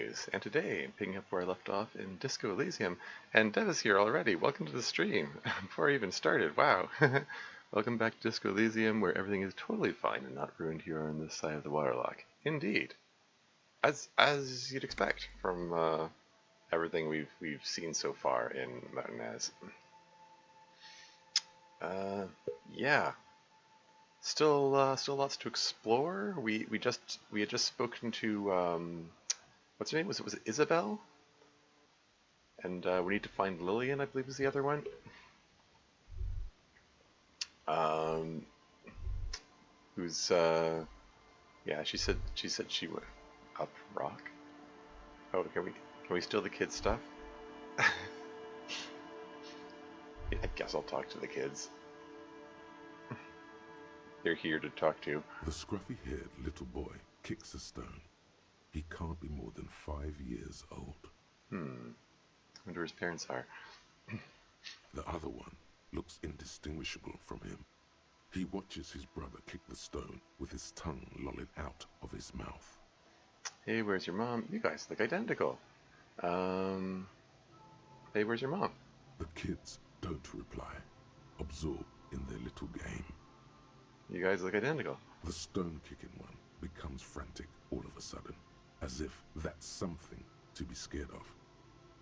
continues, and today, picking up where I left off in Disco Elysium, and Dev is here already. Welcome to the stream. Before I even started, wow. Welcome back to Disco Elysium, where everything is totally fine and not ruined here on this side of the waterlock. Indeed. As you'd expect from everything we've seen so far in Mountain yeah. Still lots to explore. We had just spoken to what's her name? Was it Isabel? And we need to find Lillian, I believe is the other one. Um, who's yeah? She said she went up rock. Oh, can we steal the kids' stuff? Yeah, I guess I'll talk to the kids. They're here to talk to. The scruffy-haired little boy kicks a stone. He can't be more than 5 years old. I wonder where his parents are. The other one looks indistinguishable from him. He watches his brother kick the stone with his tongue lolling out of his mouth. Hey, where's your mom? You guys look identical. Hey, where's your mom? The kids don't reply, absorbed in their little game. You guys look identical. The stone-kicking one becomes frantic all of a sudden, as if that's something to be scared of.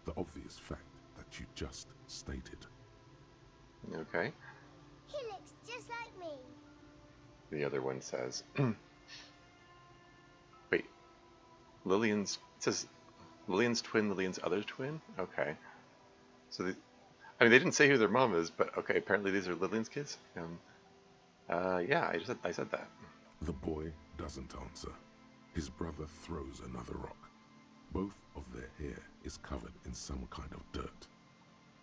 The obvious fact that you just stated. Okay. He looks just like me. The other one says, wait, it says Lillian's twin, Lillian's other twin? Okay. So, they didn't say who their mom is, but okay, apparently these are Lillian's kids. Yeah, I said that. The boy doesn't answer. His brother throws another rock. Both of their hair is covered in some kind of dirt.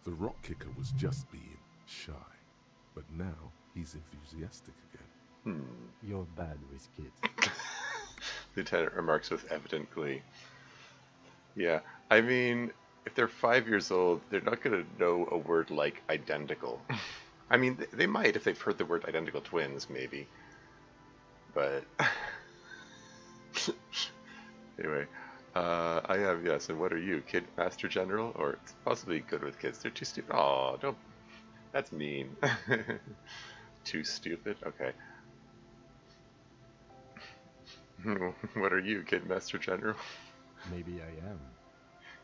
The rock kicker was just being shy, but now he's enthusiastic again. You're bad with kids. Lieutenant remarks with evident glee. Yeah, I mean, if they're 5 years old, they're not going to know a word like identical. I mean, they might if they've heard the word identical twins, maybe. But anyway, I have, yes, and what are you, Kid Master General? Or it's possibly good with kids. They're too stupid. Oh, don't. That's mean. Too stupid? Okay. What are you, Kid Master General? Maybe I am.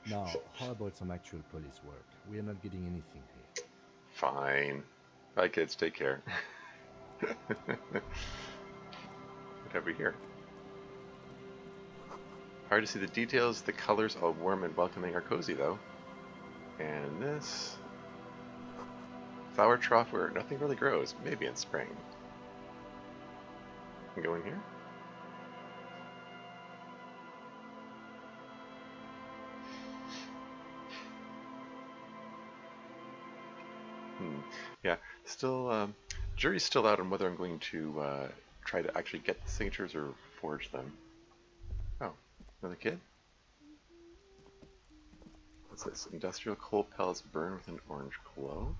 Now, how about some actual police work? We are not getting anything here. Fine. Bye, kids. Take care. What have we here? Hard to see the details. The colors, all warm and welcoming, are cozy, though. And this... flower trough where nothing really grows. Maybe in spring. Can go in here? Yeah, still, jury's still out on whether I'm going to try to actually get the signatures or forge them. Oh, another kid? What's this? Industrial coal pellets burn with an orange glow?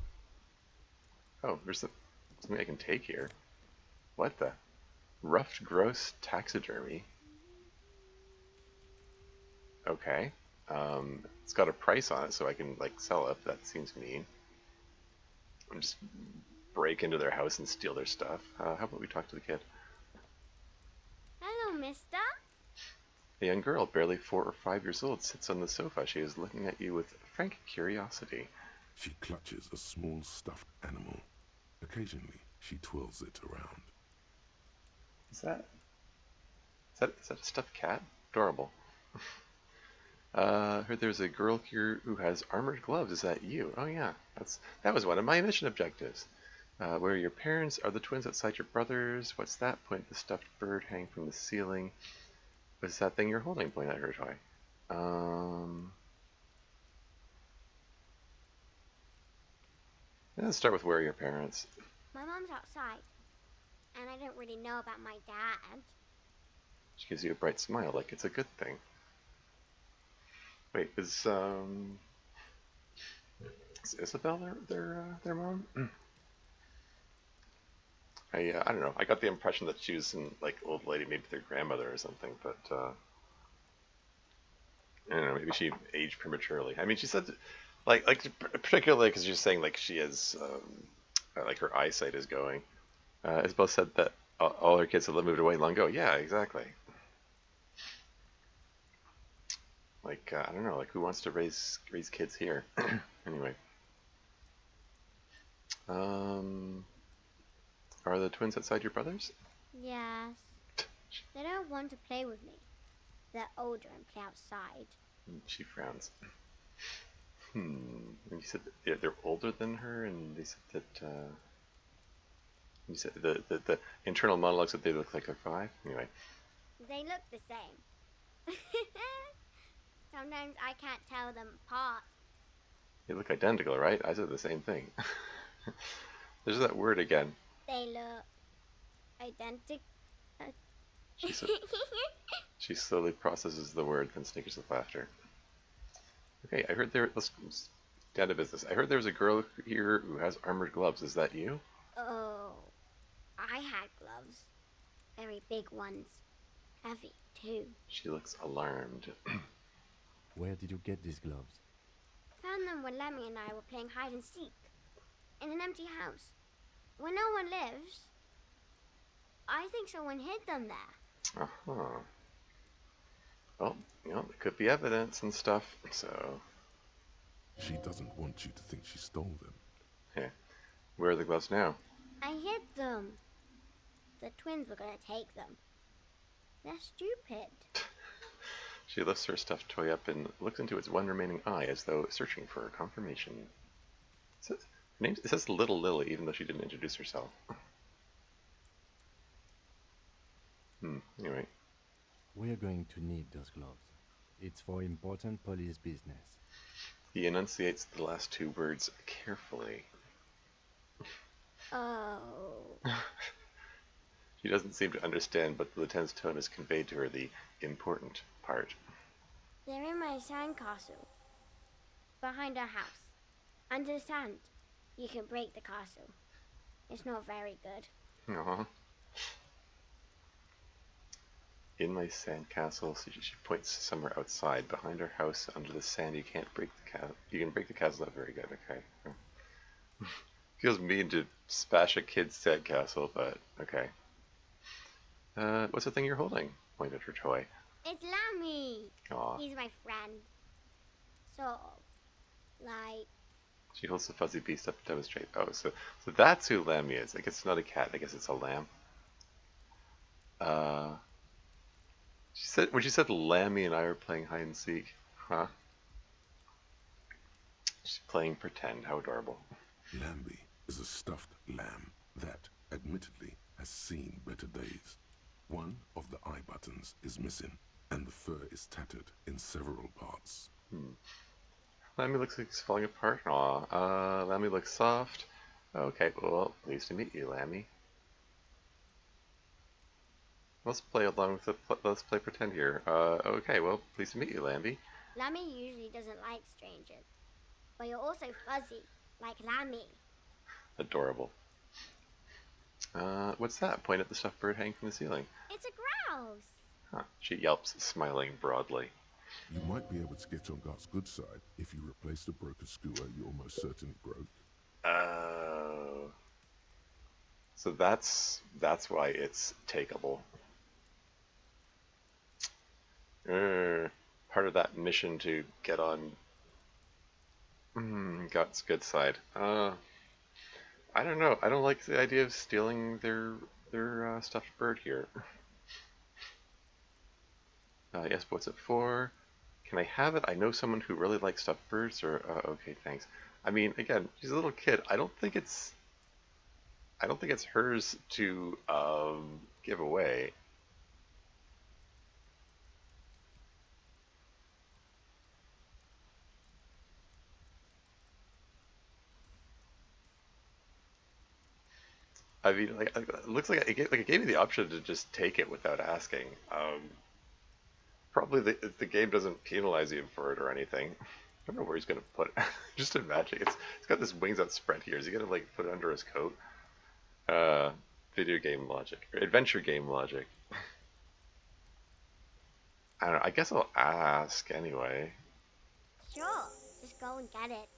Oh, there's something I can take here. What the? Ruffed gross taxidermy? Okay. It's got a price on it, so I can, like, sell it. That seems mean. And just break into their house and steal their stuff. How about we talk to the kid? Hello, mister. A young girl, barely 4 or 5 years old, sits on the sofa. She is looking at you with frank curiosity. She clutches a small stuffed animal. Occasionally, she twirls it around. Is that a stuffed cat? Adorable. Heard there's a girl here who has armored gloves. Is that you? Oh yeah, that was one of my mission objectives. Where are your parents? Are the twins outside your brothers? What's that? Point the stuffed bird hanging from the ceiling. What's that thing you're holding? Point at her toy. Let's start with where are your parents? My mom's outside, and I don't really know about my dad. She gives you a bright smile, like it's a good thing. Wait, is Isabel their mom? I don't know. I got the impression that she was an like old lady, maybe their grandmother or something. But I don't know, maybe she aged prematurely. I mean, she said, like particularly because she's saying like she has, like her eyesight is going. Isabel said that all her kids have moved away long ago. Yeah, exactly. Like I don't know, like who wants to raise kids here? Anyway, um, are the twins outside your brothers? Yes. They don't want to play with me. They're older and play outside. She frowns. And you said that they're older than her, and they said that you said the internal monologue said they look like they're 5. Anyway, They look the same. Sometimes I can't tell them apart. they look identical, right? I said the same thing. There's that word again. They look identical. She said. She slowly processes the word, then snickers with laughter. Okay, I heard there. Let's down to business. I heard there was a girl here who has armored gloves. Is that you? Oh, I had gloves. Very big ones. Heavy, too. She looks alarmed. Where did you get these gloves? Found them when Lemmy and I were playing hide and seek. In an empty house. Where no one lives. I think someone hid them there. Uh-huh. Well, you know, there could be evidence and stuff, so... She doesn't want you to think she stole them. Yeah. Where are the gloves now? I hid them. The twins were going to take them. They're stupid. She lifts her stuffed toy up and looks into its one remaining eye as though searching for confirmation. It says Little Lily, even though she didn't introduce herself. Anyway. We're going to need those gloves. It's for important police business. He enunciates the last 2 words carefully. Oh. She doesn't seem to understand, but the lieutenant's tone has conveyed to her the important part. They're in my sandcastle. Behind our house. Under the sand. You can break the castle. It's not very good. Aww. In my sandcastle, so she points somewhere outside. Behind her house, under the sand, you can't break the castle. You can break the castle, not very good, okay. Feels mean to smash a kid's sandcastle, but okay. What's the thing you're holding? Pointed at her toy. It's Lammy. Aw. He's my friend. Sort of. Like... She holds the fuzzy beast up to demonstrate. Oh, so that's who Lammy is. I guess it's not a cat. I guess it's a lamb. She said when she said Lammy and I were playing hide and seek. Huh? She's playing pretend. How adorable. Lambie is a stuffed lamb that, admittedly, has seen better days. One of the eye buttons is missing, and the fur is tattered in several parts. Lammy looks like it's falling apart. Aw. Lammy looks soft. Okay, well, pleased to meet you, Lammy. Let's play along with let's play pretend here. Okay, well, pleased to meet you, Lamby. Lammy usually doesn't like strangers. But you're also fuzzy, like Lammy. Adorable. What's that? Point at the stuffed bird hanging from the ceiling. It's a grouse. Huh. She yelps, smiling broadly. You might be able to get on Gart's good side if you replace the broken skewer you almost certainly broke. Oh. So that's why it's takeable. Part of that mission to get on Got's good side. I don't know. I don't like the idea of stealing their stuffed bird here. Yes, but what's it for? Can I have it? I know someone who really likes stuffed birds. Or okay, thanks. I mean, again, she's a little kid. I don't think it's hers to give away. I mean, like, it looks like it gave me the option to just take it without asking. Probably the game doesn't penalize you for it or anything. I don't know where he's gonna put it. Just imagine it's got this wings out spread here. Is he gonna like put it under his coat? Video game logic, or adventure game logic. I don't know. I guess I'll ask anyway. Sure, just go and get it.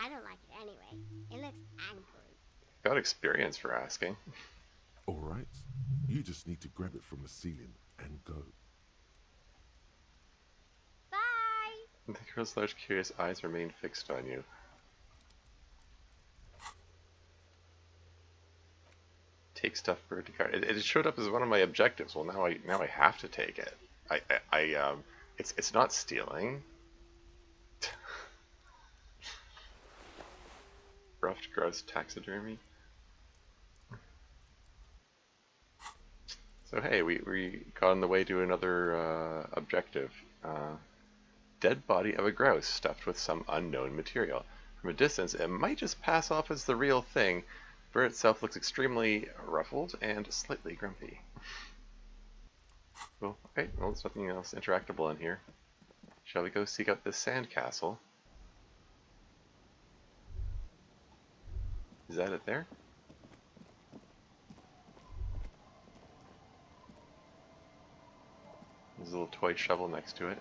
I don't like it anyway. It looks angry. Got experience for asking. Alright, you just need to grab it from the ceiling and go. Bye! The girl's large, curious eyes remain fixed on you. Take stuff bird to cart. It showed up as one of my objectives. Well, now I have to take it. It's not stealing. Ruffed gross taxidermy. So hey, we got on the way to another objective. Dead body of a grouse stuffed with some unknown material. From a distance, it might just pass off as the real thing. Bird itself looks extremely ruffled and slightly grumpy. Cool. Okay, well, there's nothing else interactable in here. Shall we go seek out this sandcastle? Is that it there? There's a little toy shovel next to it.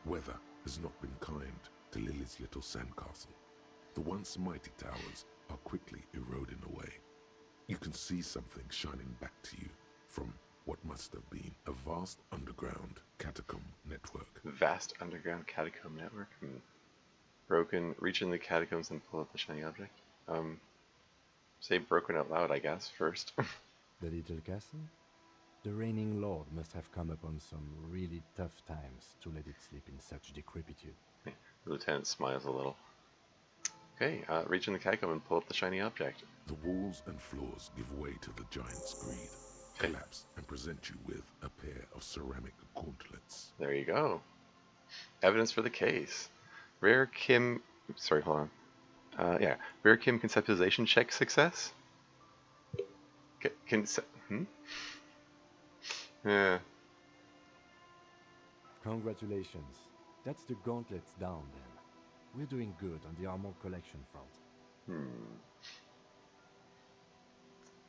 Weather has not been kind to Lily's little sandcastle. The once mighty towers are quickly eroding away. You can see something shining back to you from what must have been a vast underground catacomb network. Vast underground catacomb network? Broken, reach in the catacombs and pull out the shiny object. Say broken out loud, I guess, first. The little castle? The reigning lord must have come upon some really tough times to let it sleep in such decrepitude. The lieutenant smiles a little. Okay, reach in the catacomb and pull up the shiny object. The walls and floors give way to the giant's greed, collapse and present you with a pair of ceramic gauntlets. There you go. Evidence for the case. Rare Kim... Oops, sorry, hold on. Yeah. Rare Kim conceptualization check success? Yeah. Congratulations. That's the gauntlets down then. We're doing good on the armor collection front.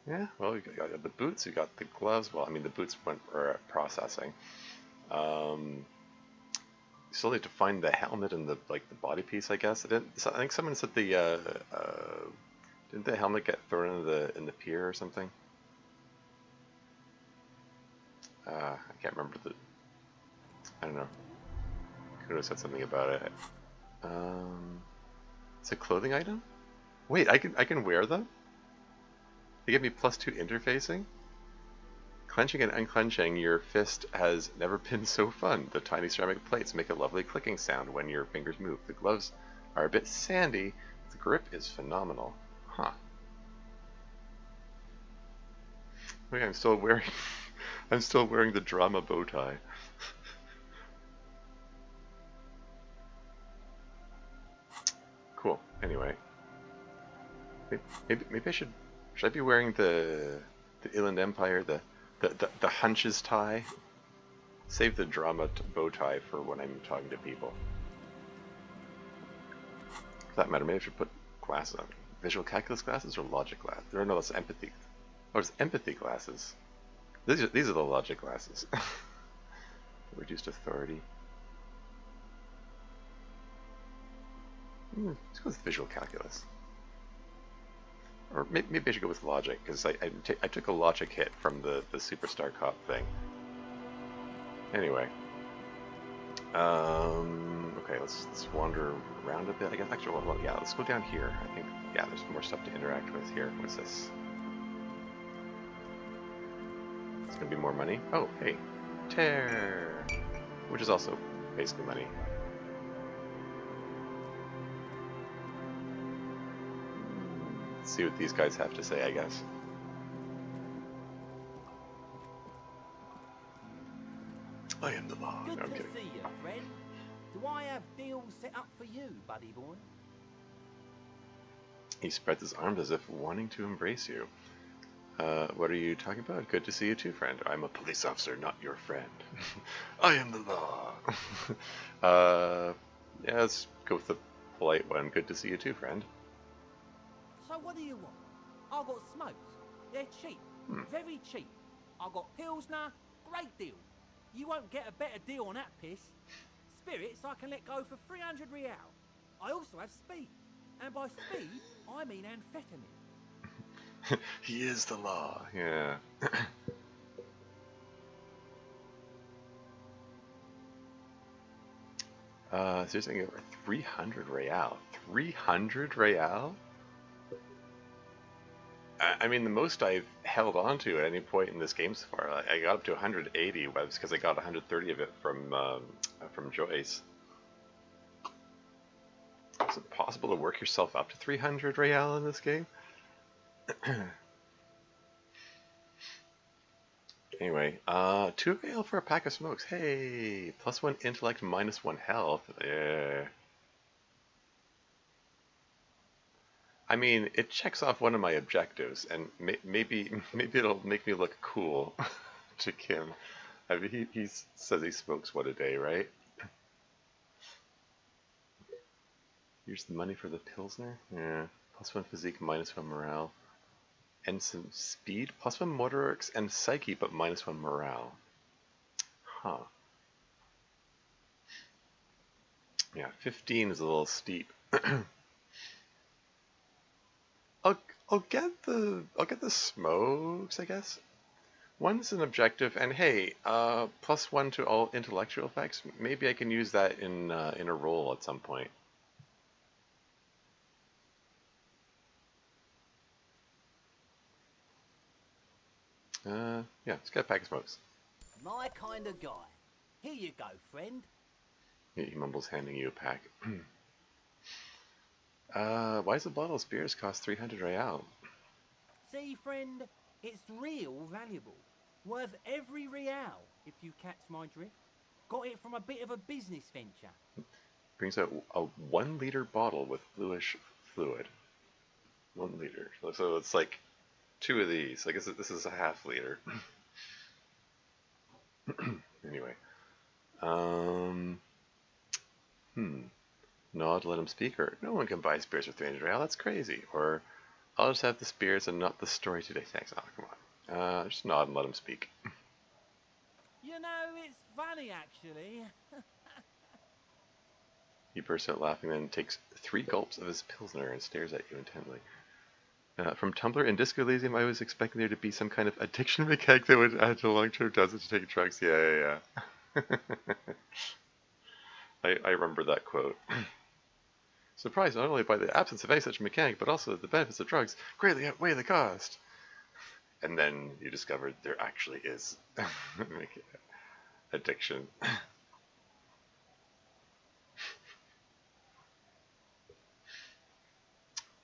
Yeah, well, you got the boots, you got the gloves. Well, I mean, the boots went for processing. You still need to find the helmet and the body piece, I guess. I think someone said the didn't the helmet get thrown in the pier or something? I can't remember I don't know. Could have said something about it. It's a clothing item? Wait, I can wear them? They give me +2 interfacing? Clenching and unclenching your fist has never been so fun. The tiny ceramic plates make a lovely clicking sound when your fingers move. The gloves are a bit sandy. The grip is phenomenal. Huh. Okay, I'm still wearing the drama bow tie. Cool. Anyway, maybe I should I be wearing the Inland Empire, the hunches tie? Save the drama bow tie for when I'm talking to people. For that matter, maybe I should put glasses on. Visual calculus glasses or logic glasses? Or no, that's empathy. Oh, it's empathy glasses. These are the logic glasses. Reduced authority. Let's go with visual calculus. Or maybe I should go with logic, because I took a logic hit from the Superstar Cop thing. Anyway. Okay, let's wander around a bit, I guess. Actually, well, yeah, let's go down here. I think, yeah, there's more stuff to interact with here. What's this? It's gonna be more money. Oh, hey. Tear! Which is also basically money. Let's see what these guys have to say, I guess. I am the law. Good No, I'm to kidding. see you, friend. Do I have deals set up for you, buddy boy? He spreads his arms as if wanting to embrace you. What are you talking about? Good to see you too, friend. I'm a police officer, not your friend. I am the law. Yeah, let's go with the polite one. Good to see you too, friend. So what do you want? I got smokes. They're cheap. Very cheap. I got Pilsner. Great deal. You won't get a better deal on that piss. Spirits I can let go for 300 real. I also have speed. And by speed, I mean amphetamine. He is the law, yeah. So you're saying over 300 real. 300 real? I mean, the most I've held on to at any point in this game so far, I got up to 180 webs because I got 130 of it from Joyce. Is it possible to work yourself up to 300 real in this game? Anyway, 2 real for a pack of smokes. Hey, +1 intellect, -1 health. Yeah. I mean, it checks off one of my objectives, and maybe it'll make me look cool to Kim. I mean, he says he smokes one a day, right? Here's the money for the Pilsner. Yeah, +1 physique, -1 morale, and some speed, +1 motorics and psyche, but -1 morale. Huh. Yeah, 15 is a little steep. I'll get the smokes, I guess. One's an objective, and hey, +1 to all intellectual effects. Maybe I can use that in a role at some point. Yeah, let's get a pack of smokes. My kind of guy. Here you go, friend. He mumbles, handing you a pack. Why does a bottle of spirits cost 300 real? See, friend, it's real valuable. Worth every real, if you catch my drift. Got it from a bit of a business venture. Brings out a 1 liter bottle with bluish fluid. 1 liter. So it's like 2 of these. I guess this is a half liter. Anyway. No, to let him speak, or no one can buy spirits for 300 real. That's crazy. Or I'll just have the spirits and not the story today. Thanks. Oh, come on. Just nod and let him speak. You know, it's funny, actually. He bursts out laughing, then takes 3 gulps of his Pilsner and stares at you intently. From Tumblr and Disco Elysium, I was expecting there to be some kind of addiction mechanic that would add to long-term dosage to take drugs. Yeah. I remember that quote. Surprised not only by the absence of any such mechanic, but also that the benefits of drugs greatly outweigh the cost. And then you discovered there actually is addiction.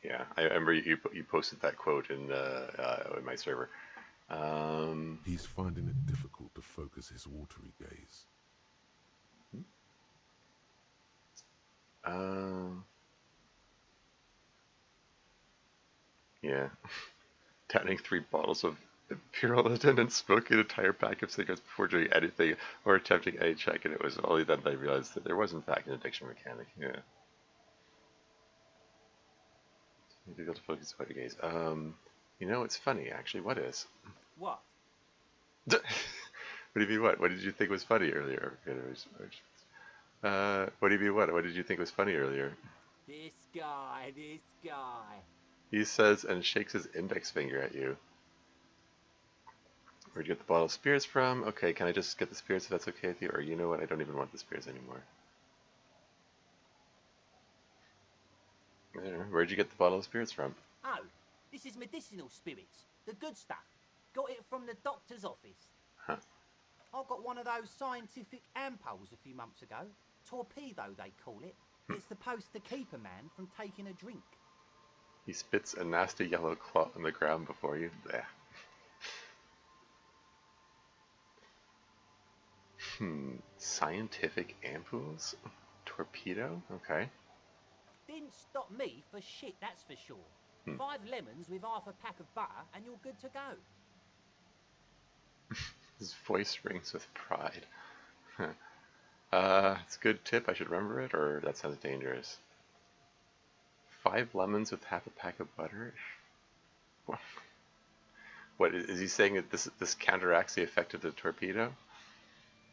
Yeah, I remember you posted that quote in my server. He's finding it difficult to focus his watery gaze. Yeah. Downing 3 bottles of Imperial and smoking an entire pack of cigarettes before doing anything or attempting any check, and it was only then that I realized that there was in fact an addiction mechanic. Yeah. Difficult to focus on gaze. You know, it's funny actually. What is? What? What do you mean what? What did you think was funny earlier? What do you mean what? What did you think was funny earlier? This guy. He says and shakes his index finger at you. Where'd you get the bottle of spirits from? Okay, can I just get the spirits if that's okay with you? Or you know what? I don't even want the spirits anymore. Where'd you get the bottle of spirits from? Oh, this is medicinal spirits. The good stuff. Got it from the doctor's office. Huh. I got one of those scientific ampoules a few months ago. Torpedo, they call it. It's supposed to keep a man from taking a drink. He spits a nasty yellow clot on the ground before you. Blech. Scientific ampoules? Torpedo? Okay. Didn't stop me for shit, that's for sure. 5 lemons with half a pack of butter and you're good to go. His voice rings with pride. It's a good tip, I should remember it, or that sounds dangerous. 5 lemons with half a pack of butter? What, is he saying that this counteracts the effect of the torpedo?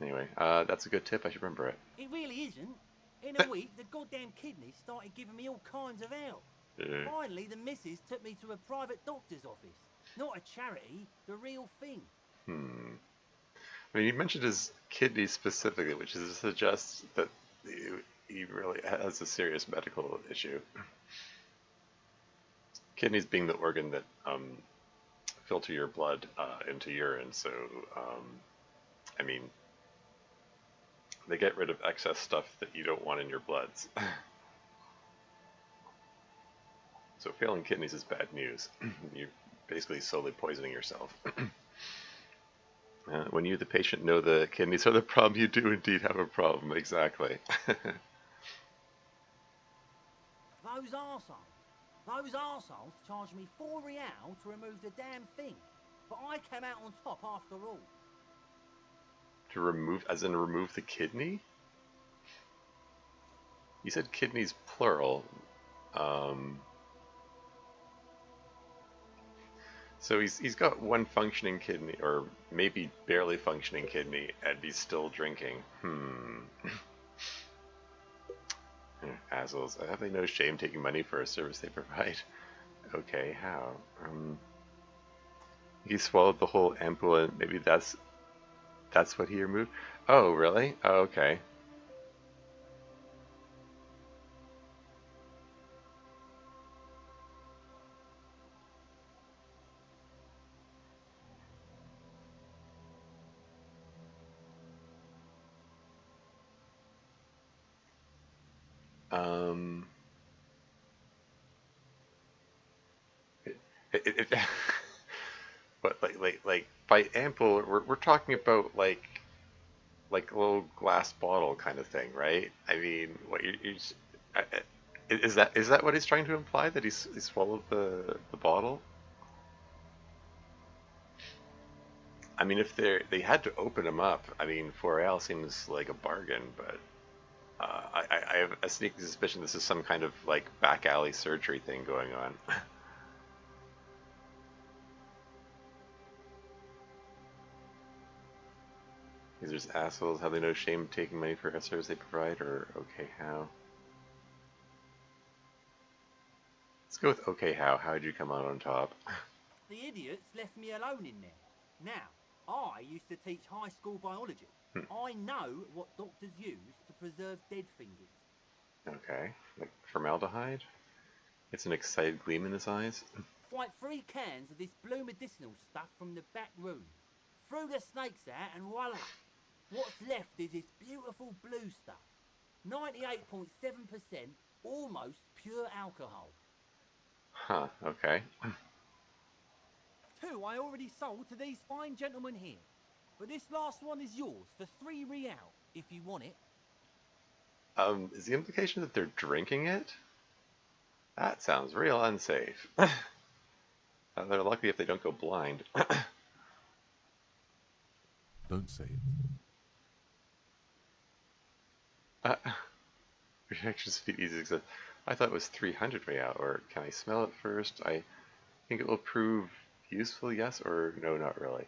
Anyway, that's a good tip. I should remember it. It really isn't. In a week, the goddamn kidneys started giving me all kinds of hell. Finally, the missus took me to a private doctor's office. Not a charity, the real thing. I mean, you mentioned his kidneys specifically, which suggests that he really has a serious medical issue. Kidneys being the organ that filter your blood into urine, so I mean, they get rid of excess stuff that you don't want in your bloods. So failing kidneys is bad news. You're basically slowly poisoning yourself. When you, the patient, know the kidneys are the problem, you do indeed have a problem. Exactly. Those arseholes charged me £4 to remove the damn thing. But I came out on top after all. To remove, as in remove the kidney? You said kidneys plural. So he's got one functioning kidney, or maybe barely functioning kidney, and he's still drinking. Assholes. Have they no shame taking money for a service they provide? Okay, how? He swallowed the whole ampoule, and maybe that's what he removed? Oh, really? Oh, okay. It but like by ample, we're talking about like a little glass bottle kind of thing, right? I mean, what you is that what he's trying to imply, that he swallowed the bottle? I mean, if they had to open him up, I mean, 4L seems like a bargain, but I have a sneaky suspicion this is some kind of like back alley surgery thing going on. These are just assholes. Have they no shame taking money for a service they provide? Or okay, how? Let's go with okay, how. How did you come out on top? The idiots left me alone in there. Now, I used to teach high school biology. I know what doctors use to preserve dead fingers. Okay, like formaldehyde? It's an excited gleam in his eyes. Fight 3 cans of this blue medicinal stuff from the back room. Threw the snakes out and voila! What's left is this beautiful blue stuff. 98.7% almost pure alcohol. Huh, okay. 2 I already sold to these fine gentlemen here. But this last one is yours for £3 if you want it. Is the implication that they're drinking it? That sounds real unsafe. They're lucky if they don't go blind. Don't say it. Reactions feed easy success. I thought it was 300 real, or can I smell it first? I think it will prove useful, yes, or no, not really.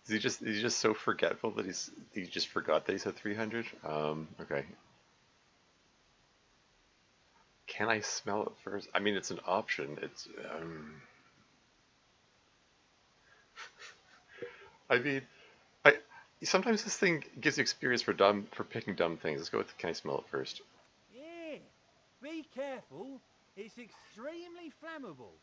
Is he just so forgetful that he just forgot that he said 300? Okay. Can I smell it first? I mean, it's an option. It's I mean, I sometimes this thing gives you experience for picking dumb things. Let's go with can I smell it first? Yeah, be careful. It's extremely flammable.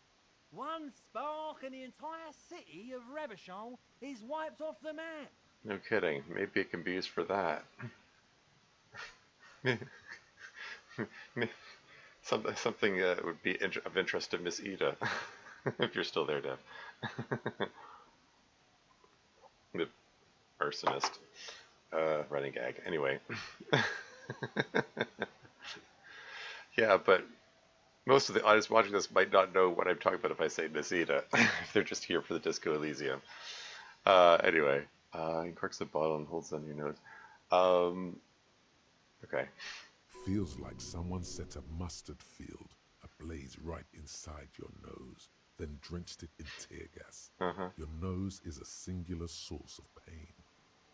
One spark and the entire city of Revachol is wiped off the map. No kidding. Maybe it can be used for that. Something would be of interest to Miss Ida, if you're still there, Dev. The arsonist. Running gag. Anyway. Yeah, but most of the audience watching this might not know what I'm talking about if I say Miss Ida, if they're just here for the Disco Elysium. Anyway, he corks the bottle and holds it on your nose. Okay. Feels like someone set a mustard field ablaze right inside your nose, then drenched it in tear gas. Uh-huh. Your nose is a singular source of pain,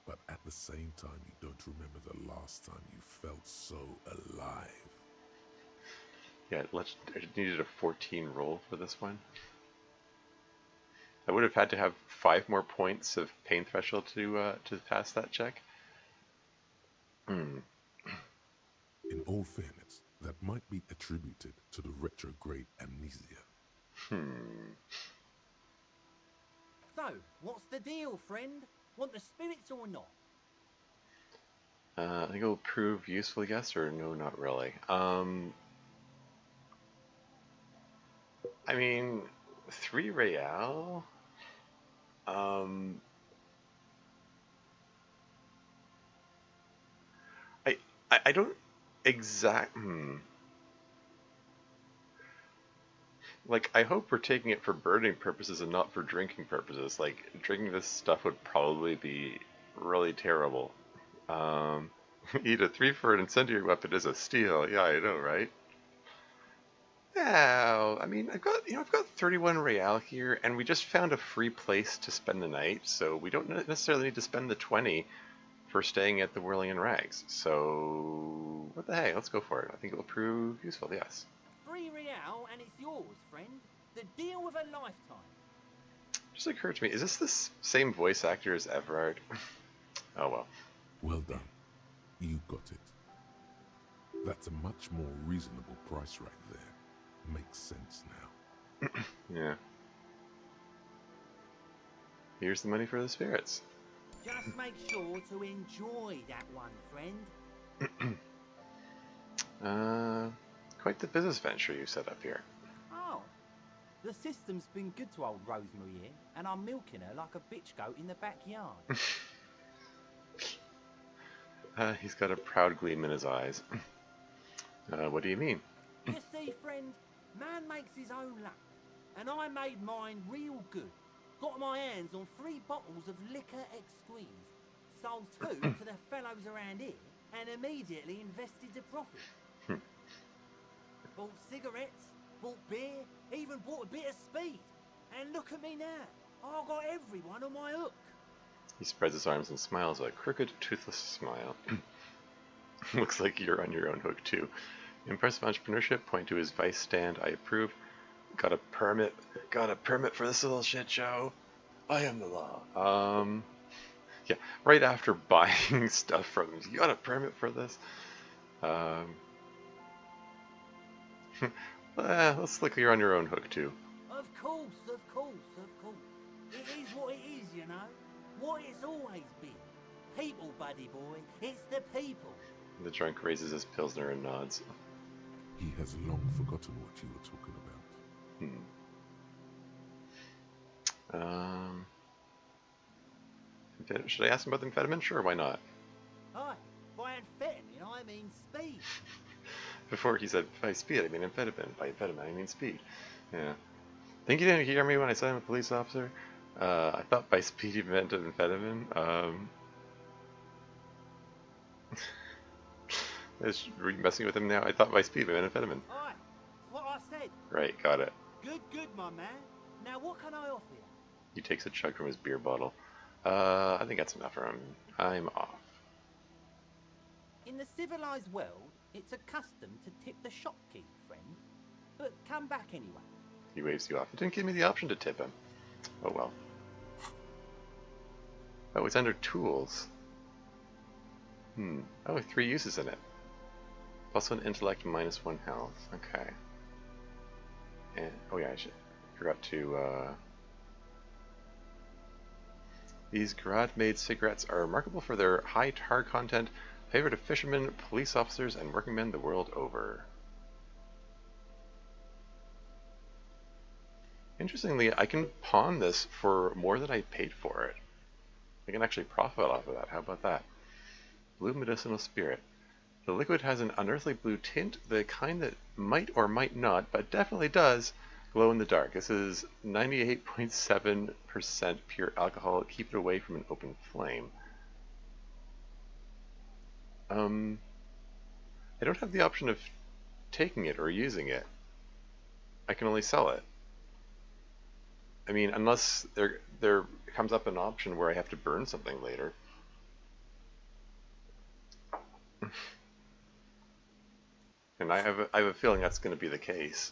but at the same time, you don't remember the last time you felt so alive. Yeah, I needed a 14 roll for this one. I would have had to have 5 more points of pain threshold to pass that check. Hmm. In all fairness, that might be attributed to the retrograde amnesia. So, what's the deal, friend? Want the spirits or not? I think it'll prove useful, I guess, or no, not really. I mean, 3 real. Um, I don't exact. Like, I hope we're taking it for burning purposes and not for drinking purposes. Like, drinking this stuff would probably be really terrible. Um, eat a 3 for an incendiary weapon is a steal. Yeah, I know, right? Yeah, I mean, I've got 31 real here, and we just found a free place to spend the night, so we don't necessarily need to spend the 20 for staying at the Whirling in Rags. So, what the heck? Let's go for it. I think it will prove useful. Yes. 3 real and it's yours, friend. The deal of a lifetime. Just occurred to me, is this the same voice actor as Everard? Oh well. Well done. You got it. That's a much more reasonable price right there. Makes sense now. Yeah. Here's the money for the spirits. Just make sure to enjoy that one, friend. Quite the business venture you set up here. Oh, the system's been good to old Rosemary here, and I'm milking her like a bitch goat in the backyard. He's got a proud gleam in his eyes. What do you mean? You see, friend, man makes his own luck, and I made mine real good. Got my hands on 3 bottles of liquor exquise, sold 2 to the fellows around here, and immediately invested the profit. Bought cigarettes, bought beer, even bought a bit of speed. And look at me now, I've got everyone on my hook. He spreads his arms and smiles a crooked, toothless smile. Looks like you're on your own hook too. Impressive entrepreneurship, point to his vice stand, I approve. Got a permit for this little shit show. I am the law. Yeah, right after buying stuff from him, you got a permit for this? Looks like you're on your own hook too. Of course, of course, of course. It is what it is, you know. What it's always been. People, buddy boy. It's the people. The drunk raises his pilsner and nods. He has long forgotten what you were talking about. Should I ask him about the amphetamine? Sure, why not? Hi, by amphetamine I mean speed. Before he said by speed, I mean amphetamine. By amphetamine, I mean speed. Yeah. Think you didn't hear me when I said I'm a police officer? I thought by speed you meant amphetamine. Were you messing with him now? I thought by speed I meant amphetamine. Hi, what I said. Right, got it. Good, good, my man. Now what can I offer you? He takes a chug from his beer bottle. I think that's enough for him. I'm off. In the civilized world, it's a custom to tip the shopkeep, friend. But come back anyway. He waves you off. He didn't give me the option to tip him. Oh well. Oh, it's under tools. Oh, 3 uses in it. +1 intellect, -1 health. Okay. And oh yeah, forgot to. These garage-made cigarettes are remarkable for their high tar content, favorite of fishermen, police officers, and working men the world over. Interestingly, I can pawn this for more than I paid for it. I can actually profit off of that. How about that? Blue medicinal spirit. The liquid has an unearthly blue tint, the kind that might or might not, but definitely does, glow in the dark. This is 98.7% pure alcohol. Keep it away from an open flame. I don't have the option of taking it or using it. I can only sell it. I mean, unless there comes up an option where I have to burn something later. And I have a feeling that's going to be the case.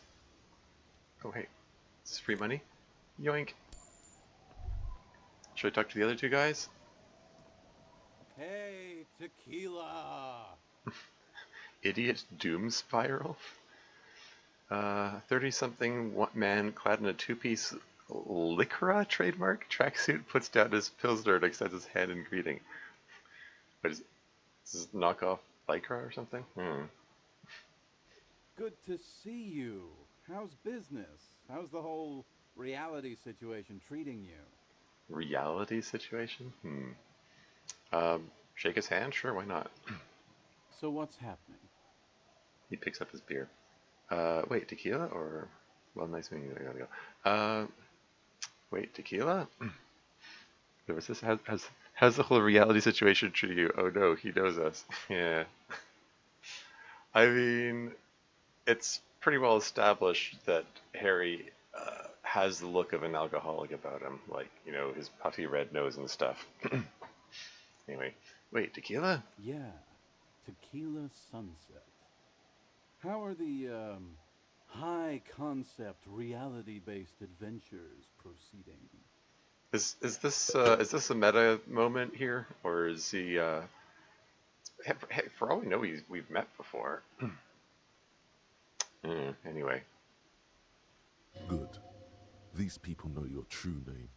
Oh hey, this is free money? Yoink. Should I talk to the other two guys? Hey, tequila! Idiot doom spiral? 30-something man clad in a two-piece Lycra trademark tracksuit puts down his Pilsner and extends his hand in greeting. What is this knockoff Lycra or something? Good to see you. How's business? How's the whole reality situation treating you? Reality situation? Shake his hand? Sure, why not? So what's happening? He picks up his beer. Wait, tequila or... Well, nice meeting you. I gotta go. Wait, tequila? What's this? How's the whole reality situation treating you? Oh no, he knows us. Yeah. I mean, it's pretty well established that Harry has the look of an alcoholic about him. Like, you know, his puffy red nose and stuff. Anyway, wait, tequila? Yeah, tequila sunset. How are the, high-concept, reality-based adventures proceeding? Is this a meta moment here, or is he? Hey, for all we know, we've met before. Anyway, Good. These people know your true name.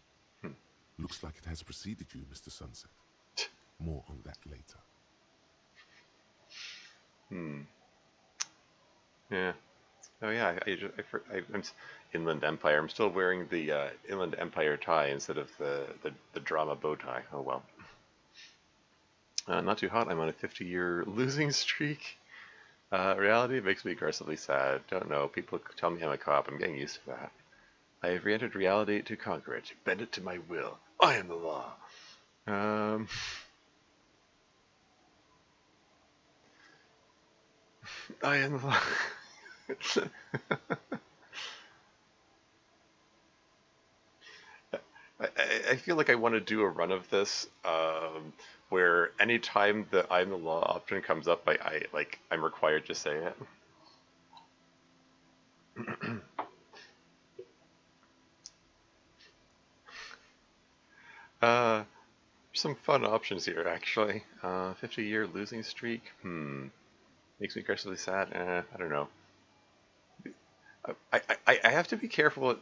Looks like it has preceded you, Mr. Sunset. More on that later. yeah. Oh yeah, I'm Inland Empire. I'm still wearing the Inland Empire tie instead of the drama bow tie. Oh well. Not too hot. I'm on a 50-year losing streak. Reality makes me aggressively sad. Don't know. People tell me I'm a cop. I'm getting used to that. I have re-entered reality to conquer it, to bend it to my will. I am the law. I am the law. I feel like I want to do a run of this, where anytime the I'm the law option comes up, I'm required to say it. Some fun options here, actually. 50-year losing streak. Makes me aggressively sad. I don't know. I have to be careful at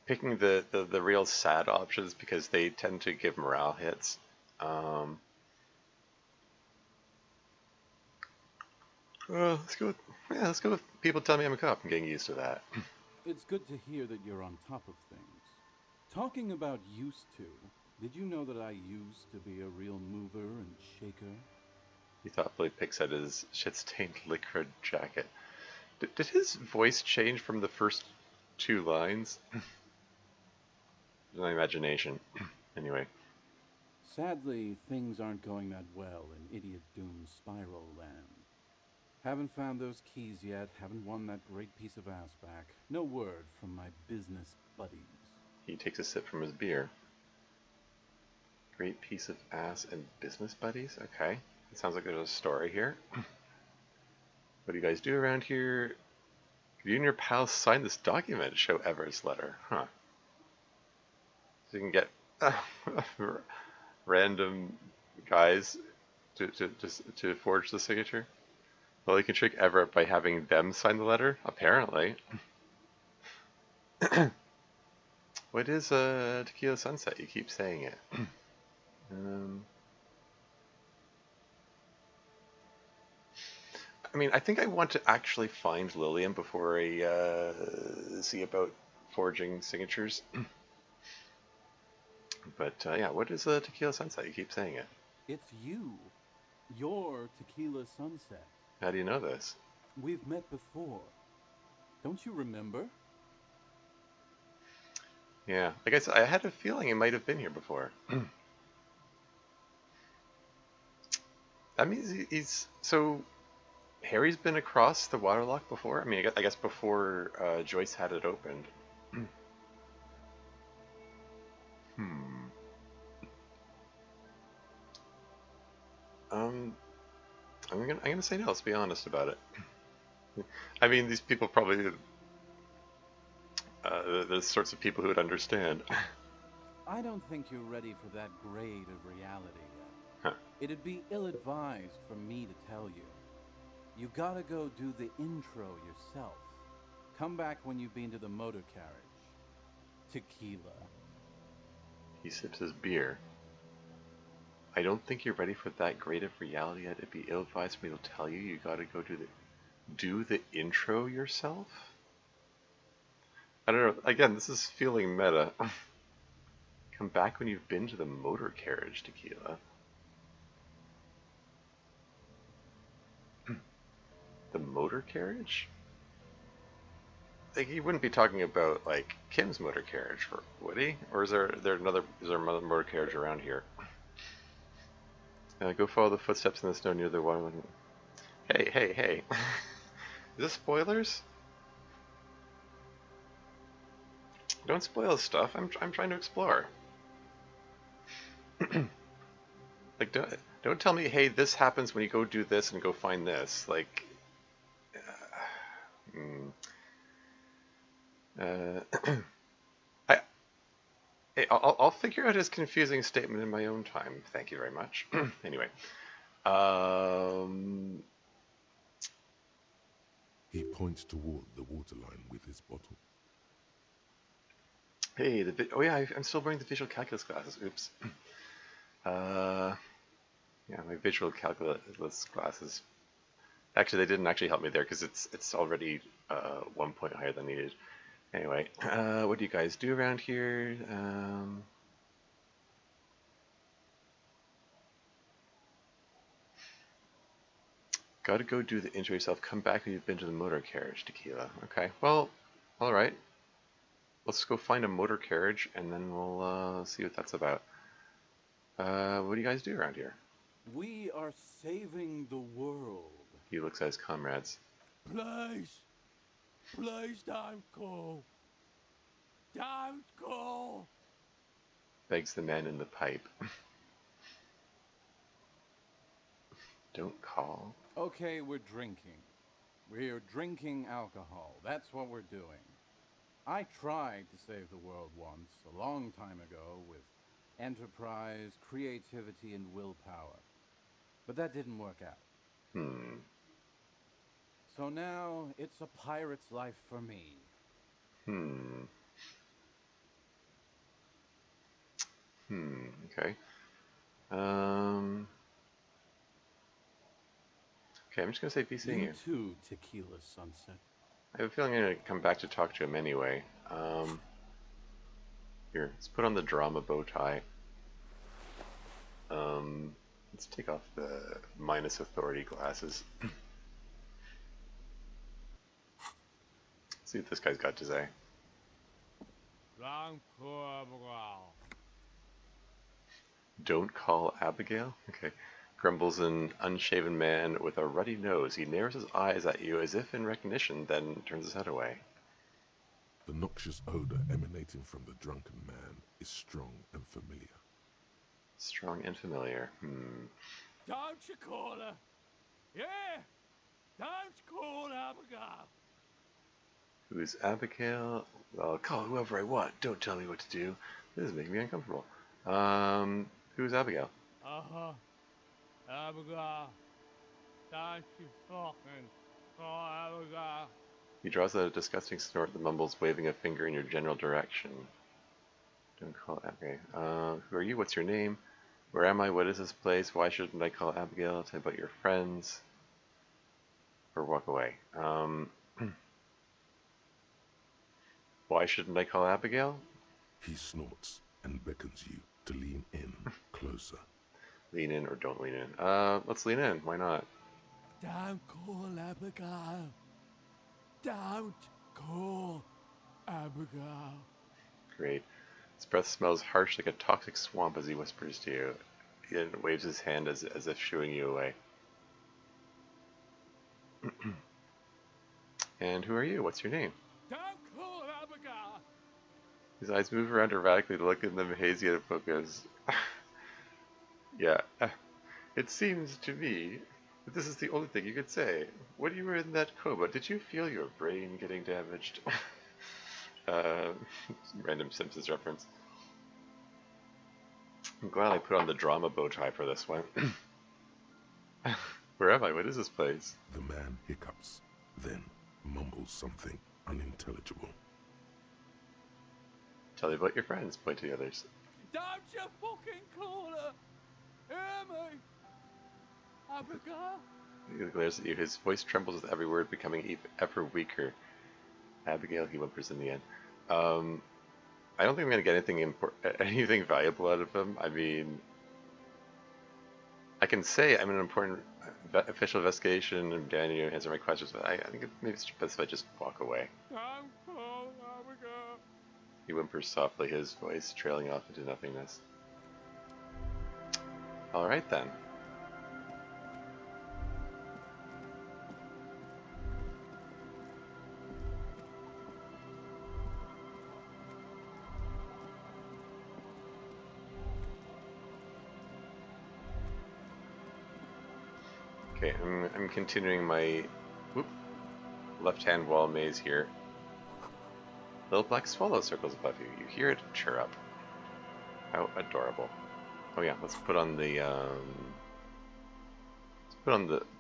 picking the real sad options because they tend to give morale hits. Let's go with people tell me I'm a cop. I'm getting used to that. It's good to hear that you're on top of things. Talking about used to, did you know that I used to be a real mover and shaker? He thoughtfully picks at his shit-stained liquid jacket. Did his voice change from the first two lines? My imagination. Anyway. Sadly, things aren't going that well in Idiot Doom Spiral Land. Haven't found those keys yet, haven't won that great piece of ass back. No word from my business buddies. He takes a sip from his beer. Great piece of ass and business buddies? Okay. It sounds like there's a story here. What do you guys do around here? You and your pals signed this document to show Everett's letter. Huh. So you can get random guys to forge the signature. Well, you can trick Everett by having them sign the letter, apparently. What is Tequila Sunset? You keep saying it. I mean, I think I want to actually find Lillian before I see about forging signatures. But yeah, what is Tequila Sunset? You keep saying it. It's you. You're Tequila Sunset. How do you know this? We've met before. Don't you remember? Yeah, like I said, I had a feeling it might have been here before. That means he's so Harry's been across the waterlock before. I mean, I guess before Joyce had it opened. Hmm. I'm gonna say no. Let's be honest about it. I mean, these people probably the sorts of people who would understand. I don't think you're ready for that grade of reality yet. Huh. It'd be ill-advised for me to tell you. You gotta go do the intro yourself. Come back when you've been to the motor carriage. Tequila. He sips his beer. I don't think you're ready for that grade of reality yet. It'd be ill-advised for me to tell you. You gotta go do the intro yourself. I don't know. Again, this is feeling meta. Come back when you've been to the motor carriage, Tequila. The motor carriage? Like, he wouldn't be talking about like Kim's motor carriage, would he? Or is there another motor carriage around here? Go follow the footsteps in the snow near the one. Hey! Is this spoilers? Don't spoil stuff. I'm trying to explore. Like, don't tell me, hey, this happens when you go do this and go find this. Like, I'll figure out his confusing statement in my own time. Thank you very much. Anyway, He points toward the waterline with his bottle. hey, oh yeah, I'm still wearing the visual calculus glasses. Oops. Yeah, my visual calculus glasses. Actually, they didn't actually help me there because it's already 1 point higher than needed. Anyway, what do you guys do around here? Gotta go do the intro yourself. Come back when you've been to the motor carriage, Tequila. Okay, well, alright. Let's go find a motor carriage and then we'll see what that's about. What do you guys do around here? We are saving the world. He looks at his comrades. Please don't go. Don't go. Begs the man in the pipe. Don't call. Okay, we're drinking. We're drinking alcohol. That's what we're doing. I tried to save the world once, a long time ago, with enterprise, creativity, and willpower. But that didn't work out. So now, it's a pirate's life for me. Okay. Okay, I'm just gonna say be seeing you. You too, Tequila Sunset. I have a feeling I'm gonna come back to talk to him anyway. Here, let's put on the drama bow tie. Let's take off the minus authority glasses. See what this guy's got to say. Don't call Abigail? Okay. Grumbles an unshaven man with a ruddy nose. He narrows his eyes at you as if in recognition, then turns his head away. The noxious odor emanating from the drunken man is strong and familiar. Strong and familiar. Don't you call her. Yeah. Don't call Abigail. Who's Abigail? I'll call whoever I want. Don't tell me what to do. This is making me uncomfortable. Who's Abigail? Abigail. Don't you fucking call Abigail. He draws out a disgusting snort that mumbles, waving a finger in your general direction. Don't call Abigail. Who are you? What's your name? Where am I? What is this place? Why shouldn't I call Abigail? Tell me about your friends. Or walk away. Why shouldn't I call Abigail? He snorts and beckons you to lean in closer. Lean in or don't lean in. Let's lean in. Why not? Don't call Abigail. Don't call Abigail. Great. His breath smells harsh like a toxic swamp as he whispers to you. He then waves his hand as if shooing you away. And who are you? What's your name? Don't call Abigail! His eyes move around erratically to look in them hazy at focus. Yeah, it seems to me that this is the only thing you could say. When you were in that coma, did you feel your brain getting damaged? uh, Random Simpsons reference. I'm glad I put on the drama bow tie for this one. Where am I? What is this place? The man hiccups, then mumbles something unintelligible. Tell me about your friends. Point to the others. Don't you fucking call her! Hear me! Abigail? He glares at you. His voice trembles with every word, becoming ever weaker. Abigail, he whimpers in the end. I don't think I'm going to get anything valuable out of him. I mean, I can say I'm an important official investigation and Daniel answer my questions, but I think maybe it's best if I just walk away. Don't call Abigail. He whimpers softly, his voice trailing off into nothingness. Alright then. Okay, I'm continuing my left-hand wall maze here. Little black swallow circles above you. You hear it chirrup. How adorable. Oh yeah, let's put on the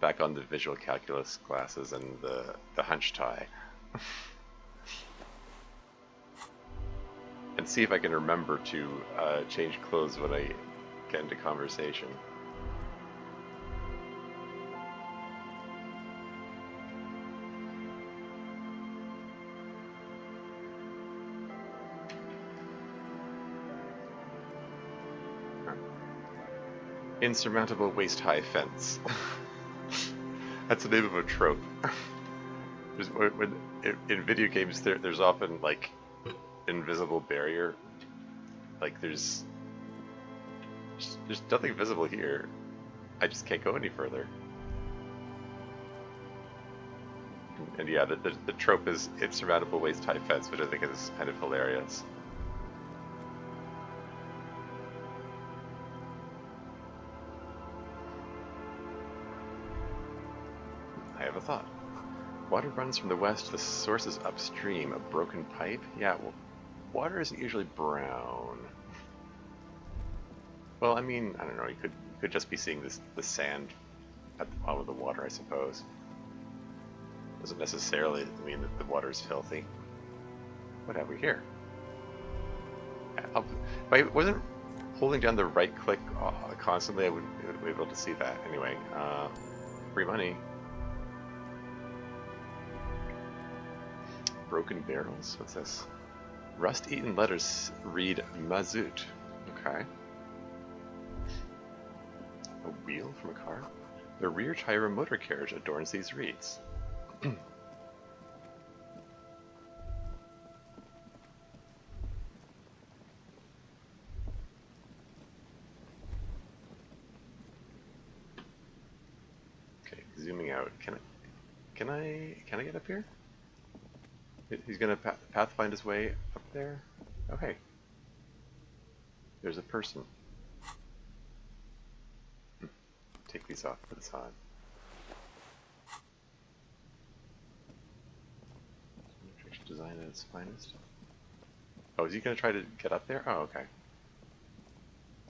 back on the visual calculus glasses and the hunch tie. And see if I can remember to change clothes when I get into conversation. Insurmountable waist-high fence. That's the name of a trope. In video games, there's often like invisible barrier. Like there's nothing visible here. I just can't go any further. And yeah, the trope is insurmountable waist-high fence, which I think is kind of hilarious. I have a thought. Water runs from the west, the source is upstream. A broken pipe? Yeah, well, water isn't usually brown. Well, I mean, I don't know, you could just be seeing the sand at the bottom of the water, I suppose. Doesn't necessarily mean that the water is filthy. What have we here? If I wasn't holding down the right click constantly, I would be able to see that. Anyway, free money. Broken barrels? What's this? Rust-eaten letters read Mazout. Okay. A wheel from a car? The rear tire of a motor carriage adorns these reeds. Okay, zooming out. Can I get up here? He's gonna pathfind his way up there? Oh hey. There's a person. Take these off, put this on. Design at its finest. Oh, is he gonna try to get up there? Oh, okay.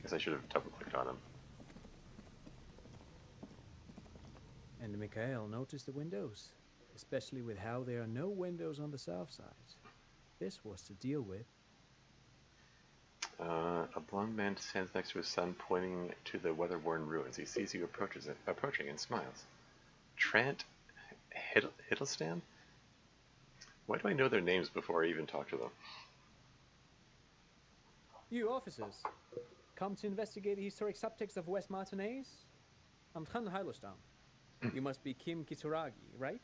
Guess I should have double clicked on him. And Mikhail noticed the windows, especially with how there are no windows on the south side. This was to deal with. A blond man stands next to his son, pointing to the weather-worn ruins. He sees you approaching and smiles. Trant Hiddlestan? Why do I know their names before I even talk to them? You officers, come to investigate the historic subtext of West Martinez? I'm Trant Hiddlestan. You must be Kim Kitsuragi, right?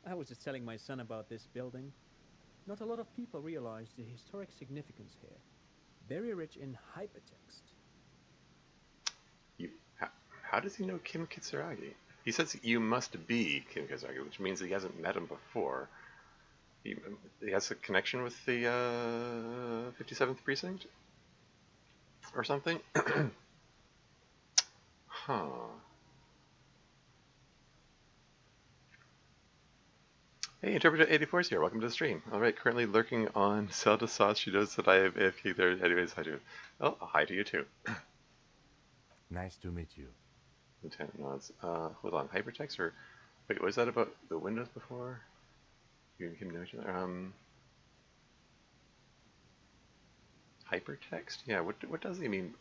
I was just telling my son about this building. Not a lot of people realize the historic significance here. Very rich in hypertext. How does he know Kim Kitsuragi? He says you must be Kim Kizaragi, which means he hasn't met him before. He has a connection with the 57th precinct or something. Huh. Hey, Interpreter 84 is here. Welcome to the stream. All right, currently lurking on Zelda Sauce. She knows that I have AFK there. Anyways, hi to you. Oh, hi to you too. Nice to meet you. Lieutenant nods. Hold on. Hypertext or wait, was that about the Windows before? You and Kim know each other. Hypertext? Yeah. What does he mean?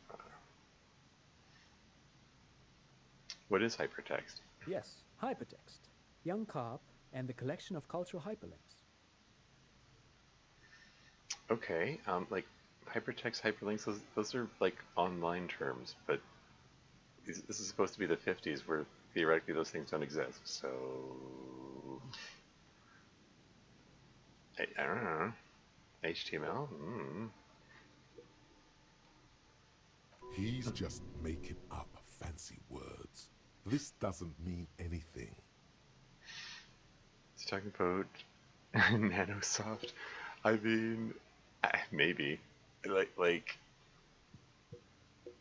What is hypertext? Yes, hypertext. Young Carp and the collection of cultural hyperlinks. Okay. Like hypertext, hyperlinks. Those are like online terms, but this is supposed to be the 50s, where theoretically those things don't exist. So I don't know. HTML. He's just making up fancy words. This doesn't mean anything. He's talking about Nanosoft. I mean, maybe. Like it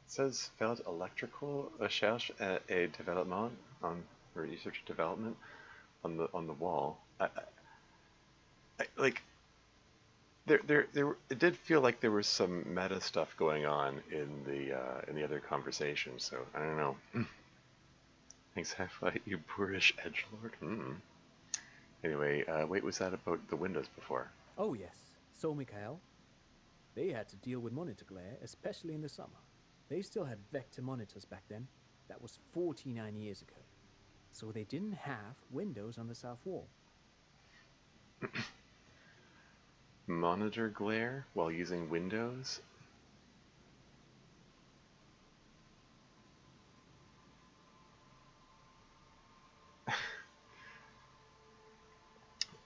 says failed electrical recherche et développement on research and development on the wall. Like there it did feel like there was some meta stuff going on in the other conversation. So I don't know. Thanks, Half-Light, you boorish edgelord. Anyway, wait, was that about the Windows before? Oh yes, so Mikhail. They had to deal with monitor glare, especially in the summer. They still had vector monitors back then. That was 49 years ago. So they didn't have windows on the south wall. Monitor glare while using Windows?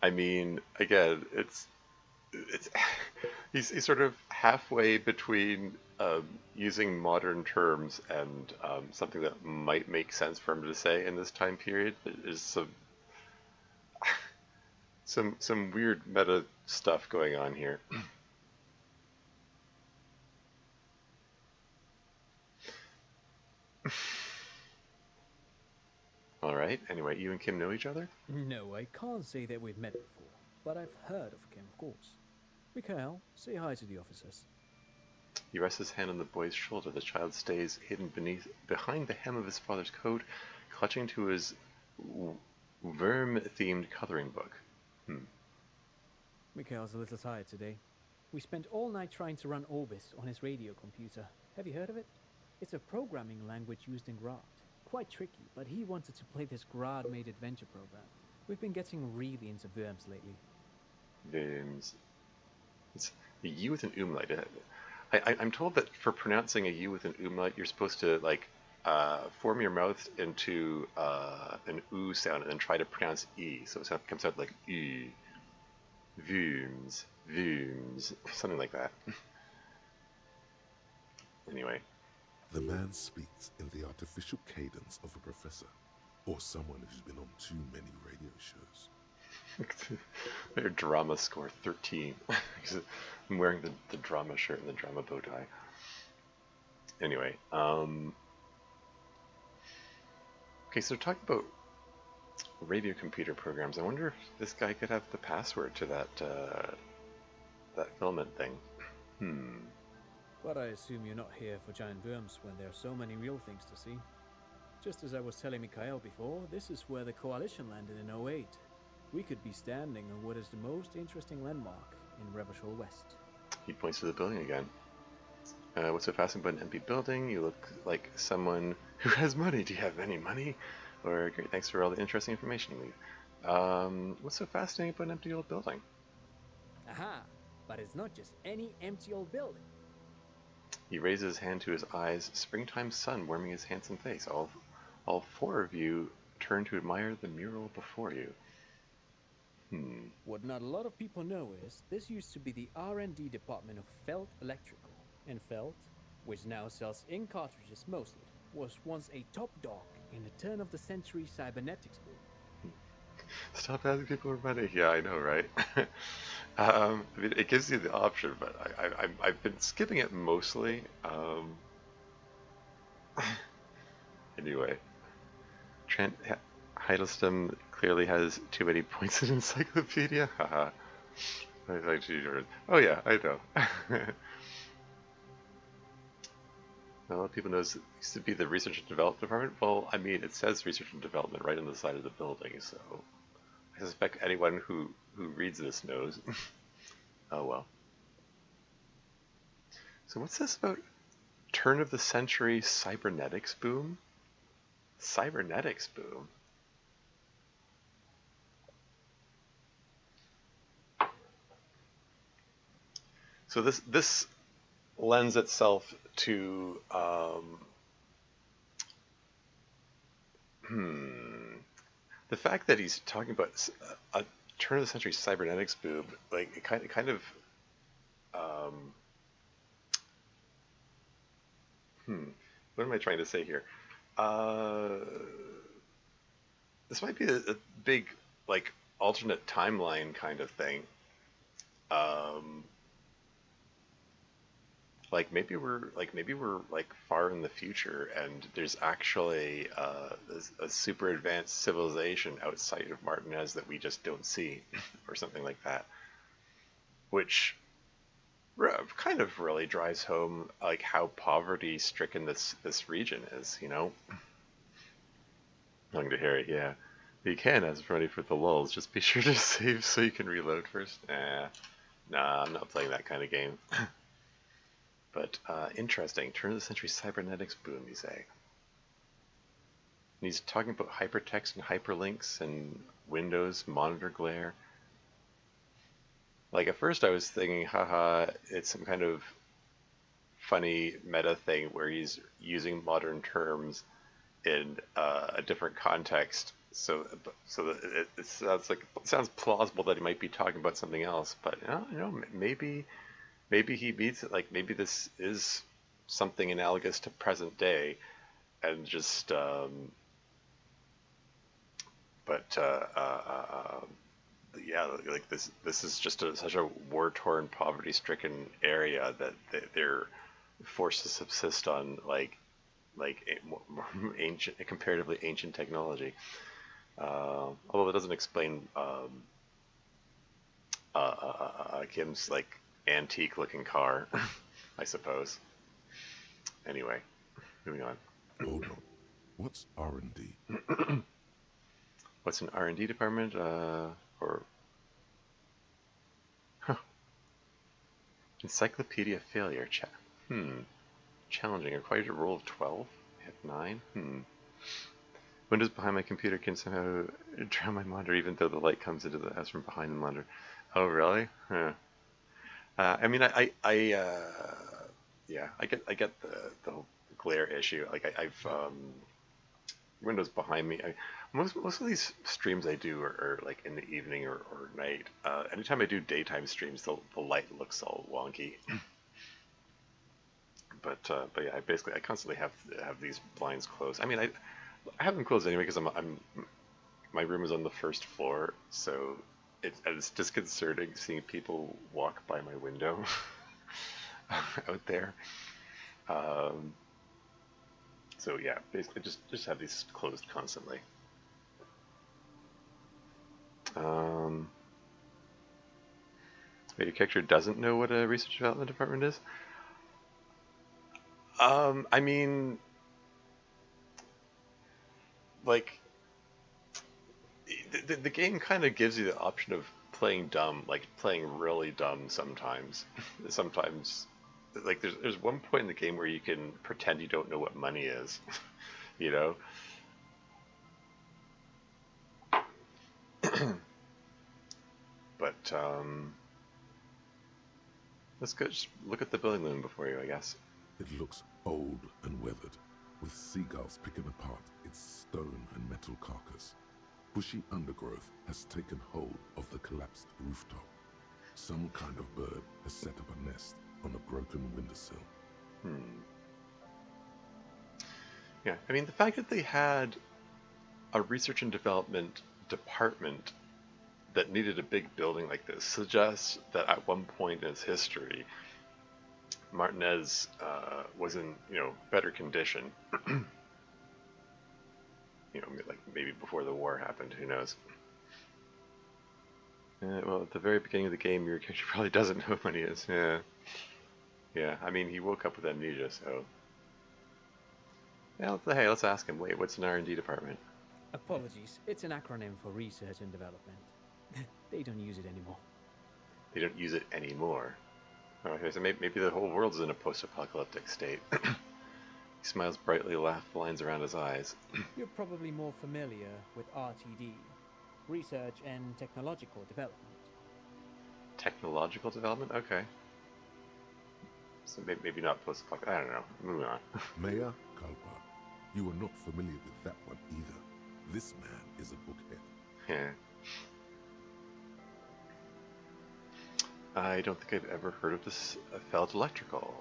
I mean, again, it's he's sort of halfway between using modern terms and something that might make sense for him to say in this time period. There's some weird meta stuff going on here. All right. Anyway, you and Kim know each other? No, I can't say that we've met before, but I've heard of Kim, of course. Mikhail, say hi to the officers. He rests his hand on the boy's shoulder. The child stays hidden behind the hem of his father's coat, clutching to his worm-themed coloring book. Mikhail's a little tired today. We spent all night trying to run Orbis on his radio computer. Have you heard of it? It's a programming language used in Grad. Quite tricky, but he wanted to play this Grad-made adventure program. We've been getting really into worms lately. Worms. It's a U with an umlaut. I'm told that for pronouncing a U with an umlaut, you're supposed to like form your mouth into an oo sound and then try to pronounce e. So it comes out like e. Worms. Worms. Something like that. Anyway. The man speaks in the artificial cadence of a professor, or someone who's been on too many radio shows. Their drama score 13. I'm wearing the drama shirt and the drama bow tie. Anyway, okay, so talking about radio computer programs, I wonder if this guy could have the password to that filament thing. But I assume you're not here for giant worms when there are so many real things to see. Just as I was telling Mikhail before, this is where the Coalition landed in '08. We could be standing on what is the most interesting landmark in Revachol West. He points to the building again. What's so fascinating about an empty building? You look like someone who has money. Do you have any money? Or great, thanks for all the interesting information you leave. What's so fascinating about an empty old building? Aha! But it's not just any empty old building. He raises his hand to his eyes, springtime sun warming his handsome face. All four of you turn to admire the mural before you. What not a lot of people know is, this used to be the R&D department of Felt Electrical. And Felt, which now sells ink cartridges mostly, was once a top dog in the turn of the century cybernetics boom. Stop asking people for money. Yeah, I know, right? I mean, it gives you the option, but I've been skipping it mostly. Anyway, Trent Hiddleston clearly has too many points in encyclopedia. Haha. Oh yeah, I know. Not a lot of people knows it used to be the research and development department. Well, I mean, it says research and development right on the side of the building, so I suspect anyone who reads this knows. Oh well. So what's this about turn of the century cybernetics boom? Cybernetics boom? So this lends itself to the fact that he's talking about a turn of the century cybernetics boom, like it kind of um, what am I trying to say here? Uh, this might be a big like alternate timeline kind of thing. Um, maybe we're like far in the future, and there's actually a super advanced civilization outside of Martinez that we just don't see, or something like that. Which kind of really drives home like how poverty stricken this region is. Long to hear it, yeah. You can ask for money for the lulz. Just be sure to save so you can reload first. Nah, I'm not playing that kind of game. But interesting. Turn of the century cybernetics boom, you say. And he's talking about hypertext and hyperlinks and Windows monitor glare. Like at first I was thinking, haha, it's some kind of funny meta thing where he's using modern terms in a different context. So that it sounds plausible that he might be talking about something else. But maybe he means it like maybe this is something analogous to present day, and just yeah, like this is just such a war-torn, poverty-stricken area that they're forced to subsist on like ancient, comparatively ancient technology. Although it doesn't explain Kim's like antique-looking car, I suppose. Anyway, moving on. Hold on. What's R&D? What's an R&D department? Or huh. Encyclopedia failure. Challenging. Required a roll of 12. Hit 9. Windows behind my computer can somehow drown my monitor, even though the light comes into the house from behind the monitor. Oh, really? Huh. I mean, yeah, I get the whole glare issue. Like I've Windows behind me. Most of these streams I do are like in the evening or night. Anytime I do daytime streams, the light looks all wonky. But yeah, I constantly have these blinds closed. I mean, I have them closed anyway because my room is on the first floor, so it's disconcerting seeing people walk by my window out there. So yeah, basically just have these closed constantly. Wait, your character doesn't know what a research development department is? I mean, like, the game kind of gives you the option of playing dumb, like playing really dumb sometimes. Sometimes, like there's one point in the game where you can pretend you don't know what money is, you know? But let's go just look at the building loom before you, I guess. It looks old and weathered, with seagulls picking apart its stone and metal carcass. Bushy undergrowth has taken hold of the collapsed rooftop. Some kind of bird has set up a nest on a broken windowsill. Yeah, I mean, the fact that they had a research and development department that needed a big building like this suggests that at one point in its history, Martinez was in, better condition. Like maybe before the war happened, who knows? Well, at the very beginning of the game, your character probably doesn't know who he is. Yeah. Yeah, I mean, he woke up with amnesia, so... Yeah, hey, let's ask him. Wait, what's an R&D department? Apologies, it's an acronym for research and development. They don't use it anymore. They don't use it anymore. Oh, so maybe the whole world's in a post-apocalyptic state. He smiles brightly, laugh lines around his eyes. You're probably more familiar with RTD, research and technological development. Technological development? Okay. So maybe not post-apocalyptic. I don't know. Moving on. Mea culpa. You are not familiar with that one either. This man is a bookhead. Yeah. I don't think I've ever heard of this Feld Electrical.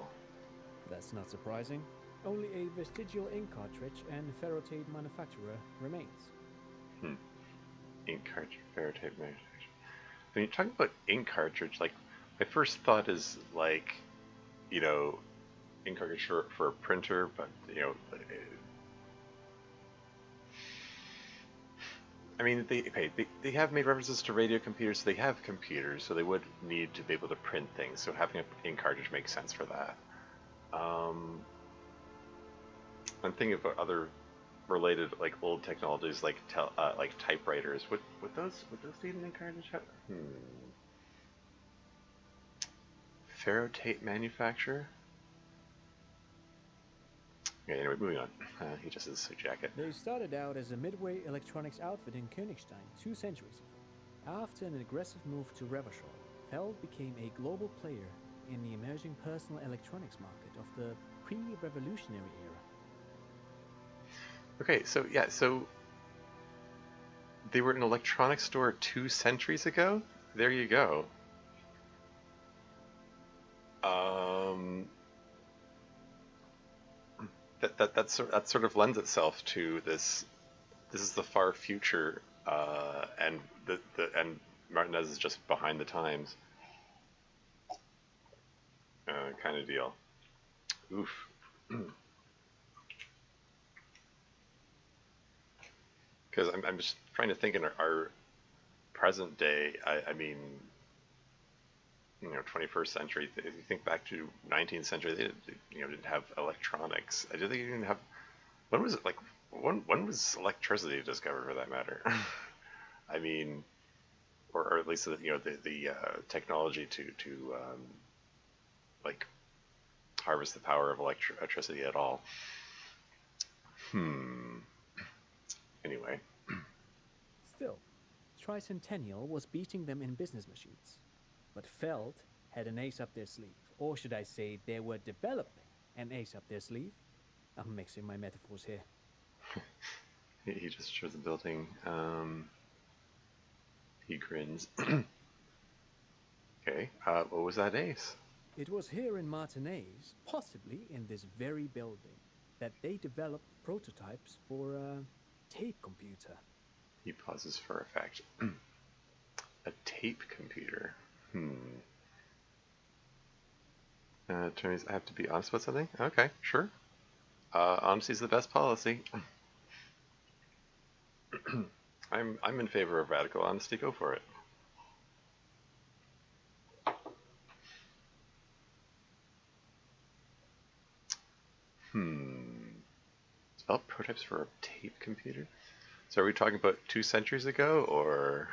That's not surprising. Only a vestigial ink cartridge and ferrotape manufacturer remains. Ink cartridge, ferrotape manufacturer. When you're talking about ink cartridge, like, my first thought is, like, ink cartridge for a printer, but, I mean, they have made references to radio computers, so they have computers, so they would need to be able to print things, so having an ink cartridge makes sense for that. I'm thinking about other related, like, old technologies, like typewriters. Would those need an ink cartridge? Ferrotape manufacturer? Okay, anyway, moving on. He just has a suit jacket. They started out as a midway electronics outfit in Königstein 2 centuries ago. After an aggressive move to Revachol, Feld became a global player in the emerging personal electronics market of the pre-revolutionary era. Okay, so they were an electronics store 2 centuries ago? There you go. That sort of lends itself to this. This is the far future, and and Martinez is just behind the times, kind of deal. Oof. Because I'm just trying to think in our present day. I mean, 21st century. If you think back to 19th century, they didn't have electronics. I didn't think you didn't have. When was it like? When was electricity discovered, for that matter? I mean, or at least the technology to like harvest the power of electricity at all. Anyway. Still, Tricentennial was beating them in business machines. But Feld had an ace up their sleeve. Or should I say, they were developing an ace up their sleeve? I'm mixing my metaphors here. He just shows the building. He grins. Okay, what was that ace? It was here in Martinez, possibly in this very building, that they developed prototypes for a tape computer. He pauses for effect. A tape computer. Attorneys, I have to be honest about something? Okay, sure. Honesty is the best policy. I'm in favor of radical honesty. Go for it. Develop prototypes for a tape computer? So are we talking about 2 centuries ago, or?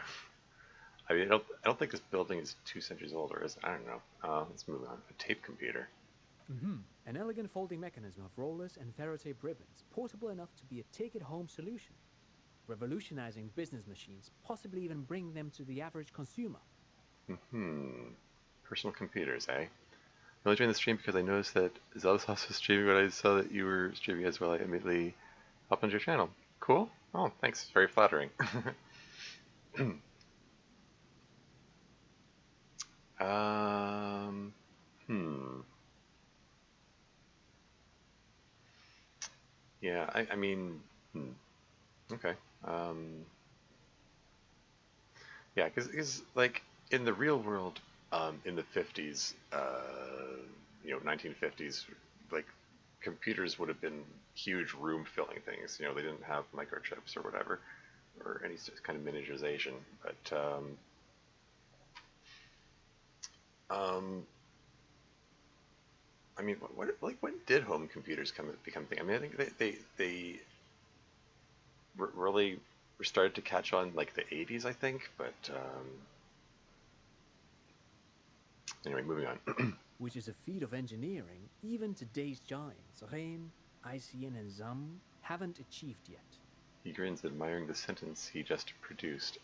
I mean, I don't think this building is 2 centuries old, or is it? I don't know. Let's move on. A tape computer. An elegant folding mechanism of rollers and ferrotape ribbons, portable enough to be a take-it-home solution. Revolutionizing business machines, possibly even bringing them to the average consumer. Personal computers, eh? I only joined the stream because I noticed that Zealous was streaming, but I saw that you were streaming as well. I immediately hopped onto your channel. Cool. Oh, thanks. Very flattering. Yeah, Yeah, I mean, okay. Yeah, because like in the real world, in the 50s, 1950s, like computers would have been huge room filling things. They didn't have microchips or whatever, or any kind of miniaturization. But um, I mean, like when did home computers become a thing? I mean, I think they really started to catch on like the 80s, I think. But anyway, moving on. Which is a feat of engineering even today's giants, Rehm, ICN, and ZAM, haven't achieved yet. He grins, admiring the sentence he just produced.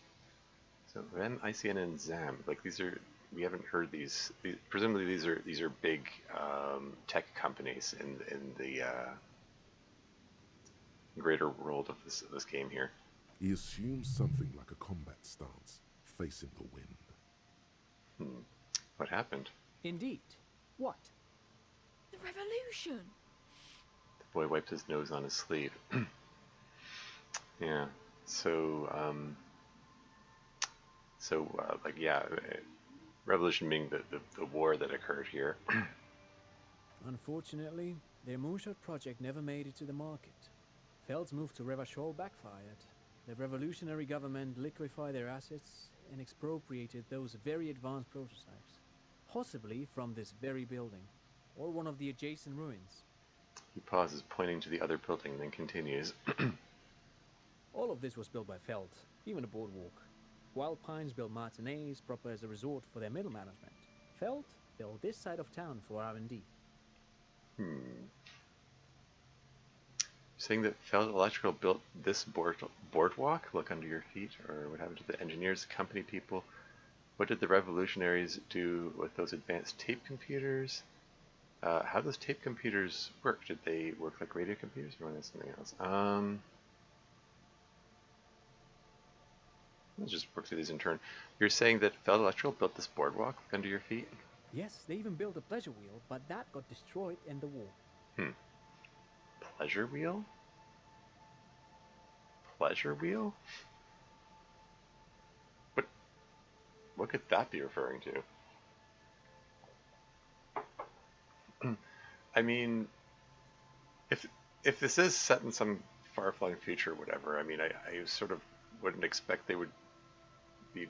So REM, ICN, and ZAM, like we haven't heard these. Presumably these are big tech companies in the greater world of this game here. He assumes something like a combat stance, facing the wind. What happened? Indeed. What? The revolution! The boy wiped his nose on his sleeve. Yeah. So revolution being the war that occurred here. Unfortunately, their moonshot project never made it to the market. Feld's move to Revachol backfired. The revolutionary government liquefied their assets and expropriated those very advanced prototypes, possibly from this very building, or one of the adjacent ruins. He pauses, pointing to the other building, then continues. All of this was built by Feld, even the boardwalk. Wild Pines built Martinez proper as a resort for their middle management. Feld built this side of town for R&D. Saying that Feld Electrical built this boardwalk? Look under your feet, or what happened to the engineers, company people? What did the revolutionaries do with those advanced tape computers? How those tape computers work? Did they work like radio computers, or was it something else? Let's just work through these in turn. You're saying that Feld Electrical built this boardwalk under your feet? Yes, they even built a pleasure wheel, but that got destroyed in the war. Pleasure wheel? Pleasure wheel? What could that be referring to? I mean, if this is set in some far-flung future or whatever, I mean, I sort of wouldn't expect they would be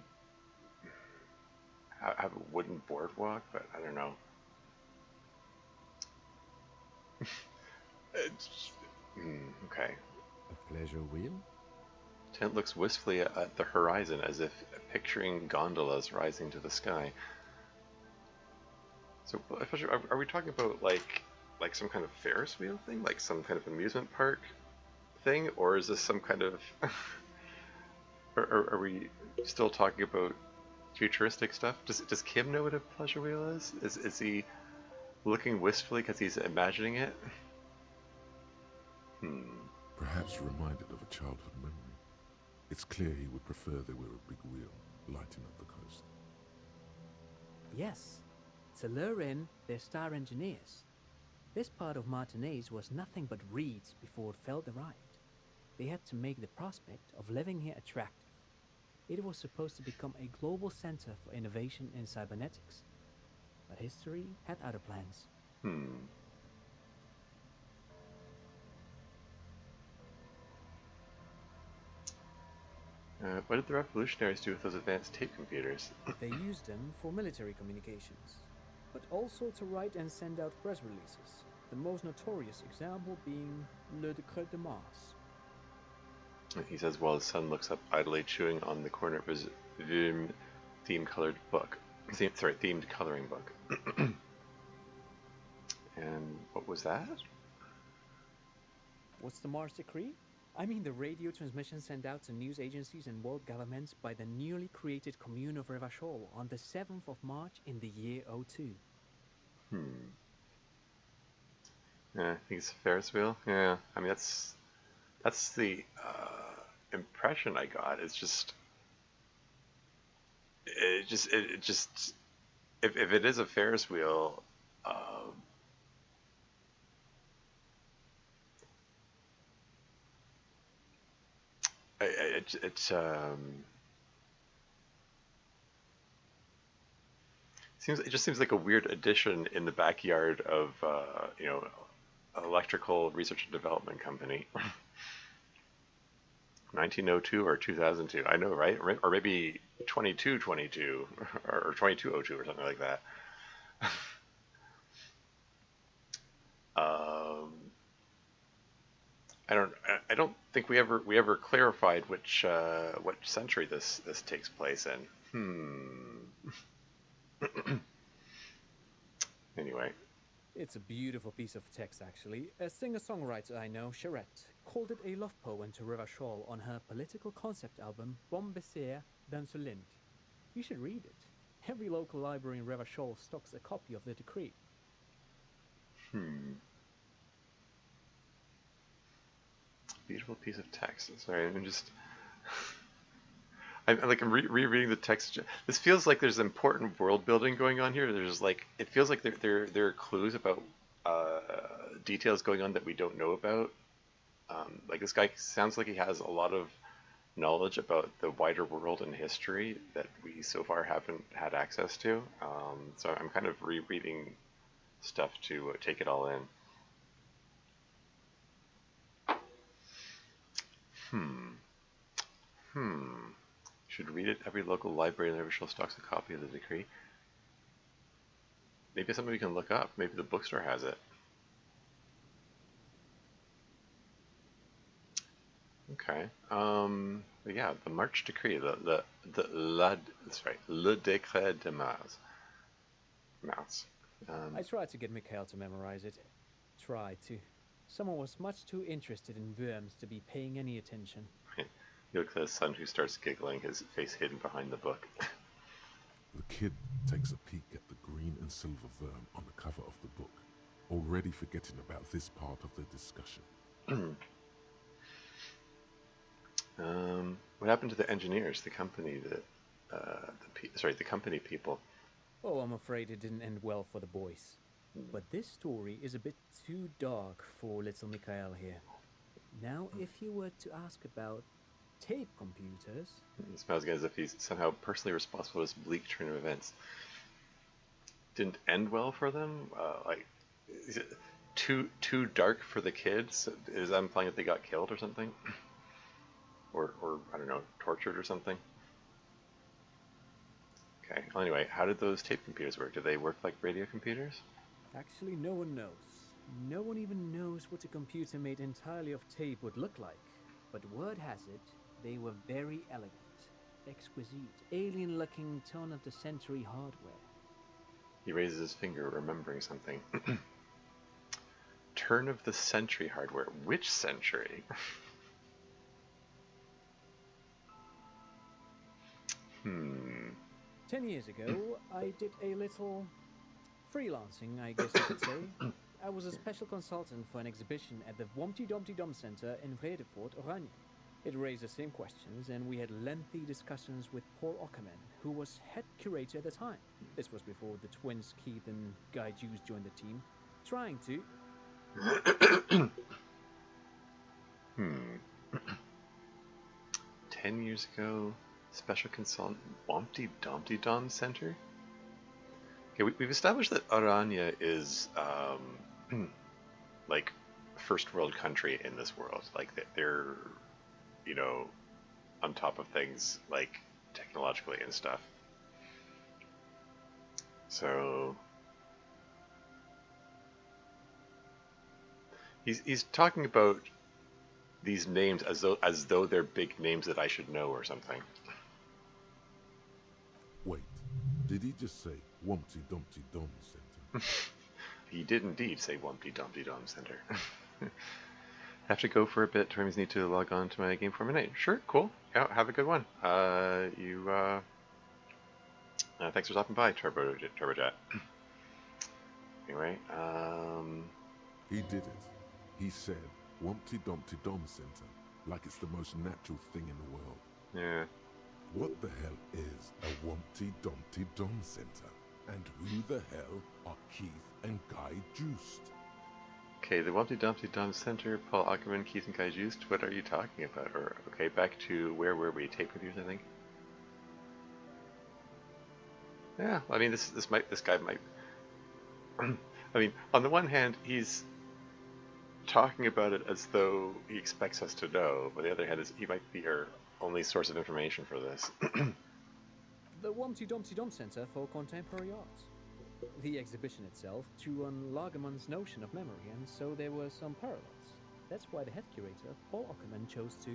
have a wooden boardwalk, but I don't know. Okay. A pleasure wheel? Tent looks wistfully at the horizon as if picturing gondolas rising to the sky. So, are we talking about like some kind of Ferris wheel thing, like some kind of amusement park thing, or is this some kind of? Are we still talking about futuristic stuff? Does Kim know what a pleasure wheel is? Is he looking wistfully because he's imagining it? Perhaps reminded of a childhood memory. It's clear he would prefer there were a big wheel lighting up the coast. Yes, to lure in their star engineers. This part of Martinez was nothing but reeds before Feld arrived. They had to make the prospect of living here attractive. It was supposed to become a global center for innovation in cybernetics. But history had other plans. What did the revolutionaries do with those advanced tape computers? They used them for military communications, but also to write and send out press releases. The most notorious example being Le Décret de Mars. He says while his son looks up idly, chewing on the corner of his themed colored book. Themed coloring book. And what was that? What's the Mars Decree? I mean the radio transmission sent out to news agencies and world governments by the newly created commune of Revachol on the 7th of March in the year 02. Yeah, I think it's a Ferris wheel. Yeah, I mean that's the impression I got. It's just if it is a Ferris wheel, it just seems like a weird addition in the backyard of an electrical research and development company. 1902 or 2002, I know, right? Or maybe 2222 or 2202 or something like that. I don't think we ever clarified which century this takes place in. Anyway, It's a beautiful piece of text, actually. A singer-songwriter I know, Charette, called it a love poem to Revachol on her political concept album Bon Baiser dans ce Lind. You should read it. Every local library in Revachol stocks a copy of the decree. beautiful piece of text. Sorry, I'm rereading the text. This feels like there's important world building going on here. It feels like there are clues about details going on that we don't know about. Like this guy sounds like he has a lot of knowledge about the wider world and history that we so far haven't had access to. So I'm kind of rereading stuff to take it all in. Should read it. Every local library in Liverpool stocks a copy of the decree. Maybe it's something we can look up. Maybe the bookstore has it. Okay. But yeah, the March decree, le décret de Mars. I tried to get Mikhail to memorize it. Tried to. Someone was much too interested in worms to be paying any attention. You look at the son who starts giggling, his face hidden behind the book. The kid takes a peek at the green and silver worm on the cover of the book, already forgetting about this part of the discussion. What happened to the engineers, the company the company people? Oh, I'm afraid it didn't end well for the boys. But this story is a bit too dark for little Mikhail here. Now, if you were to ask about tape computers... It smells as if he's somehow personally responsible for this bleak turn of events. Didn't end well for them? Is it too dark for the kids? Is that implying that they got killed or something? Or I don't know, tortured or something? Okay, well, anyway, how did those tape computers work? Do they work like radio computers? Actually, no one knows. No one even knows what a computer made entirely of tape would look like. But word has it, they were very elegant, exquisite, alien-looking turn-of-the-century hardware. He raises his finger, remembering something. Turn-of-the-century hardware. Which century? 10 years ago, I did a little freelancing, I guess you could say. I was a special consultant for an exhibition at the Wompty Dumpty Dum Center in Vredefort, Oranje. It raised the same questions, and we had lengthy discussions with Paul Ockerman, who was head curator at the time. This was before the twins Keith and Guy Jews joined the team, trying to... 10 years ago, special consultant, Wompty Dumpty Dum Center? Okay, we've established that Oranje is, like, first world country in this world. Like, they're, you know, on top of things, like, technologically and stuff. So... He's talking about these names as though they're big names that I should know or something. Wait, did he just say Wumpty Dumpty Dum Center? He did indeed say Wumpty Dumpty Dum Center. Have to go for a bit. Terms need to log on to my game for a minute. Sure, cool. Yeah, have a good one. Thanks for stopping by, Turbojet. Anyway, He did it. He said Wumpty Dumpty Dum Center, like it's the most natural thing in the world. yeah. What the hell is a Wumpty Dumpty Dum Center? And who the hell are Keith and Guy Joost? Okay, the Wumpty Dumpty Dum Center, Paul Ackerman, Keith and Kai Juiced. What are you talking about? Or okay, back to where were we? Tape computers, I think. Yeah, I mean this guy might. I mean, on the one hand, he's talking about it as though he expects us to know, but the other hand is he might be our only source of information for this. The Wumpty Dumpty Dum Center for Contemporary Art. The exhibition itself drew on Lagerman's notion of memory, and so there were some parallels. That's why the head curator, Paul Ackerman, chose to...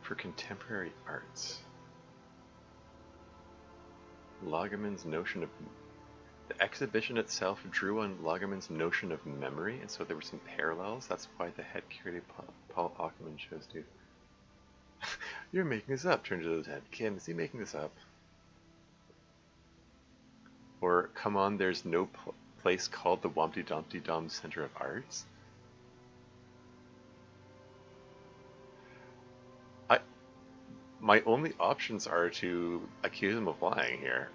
For contemporary arts. Lagerman's notion of... The exhibition itself drew on Lagerman's notion of memory, and so there were some parallels. That's why the head curator, Paul Ackerman, chose to... You're making this up, turn to the head. Kim, is he making this up? Or, come on, there's no place called the Wumpty Dumpty Dum Center of Arts? My only options are to accuse him of lying here.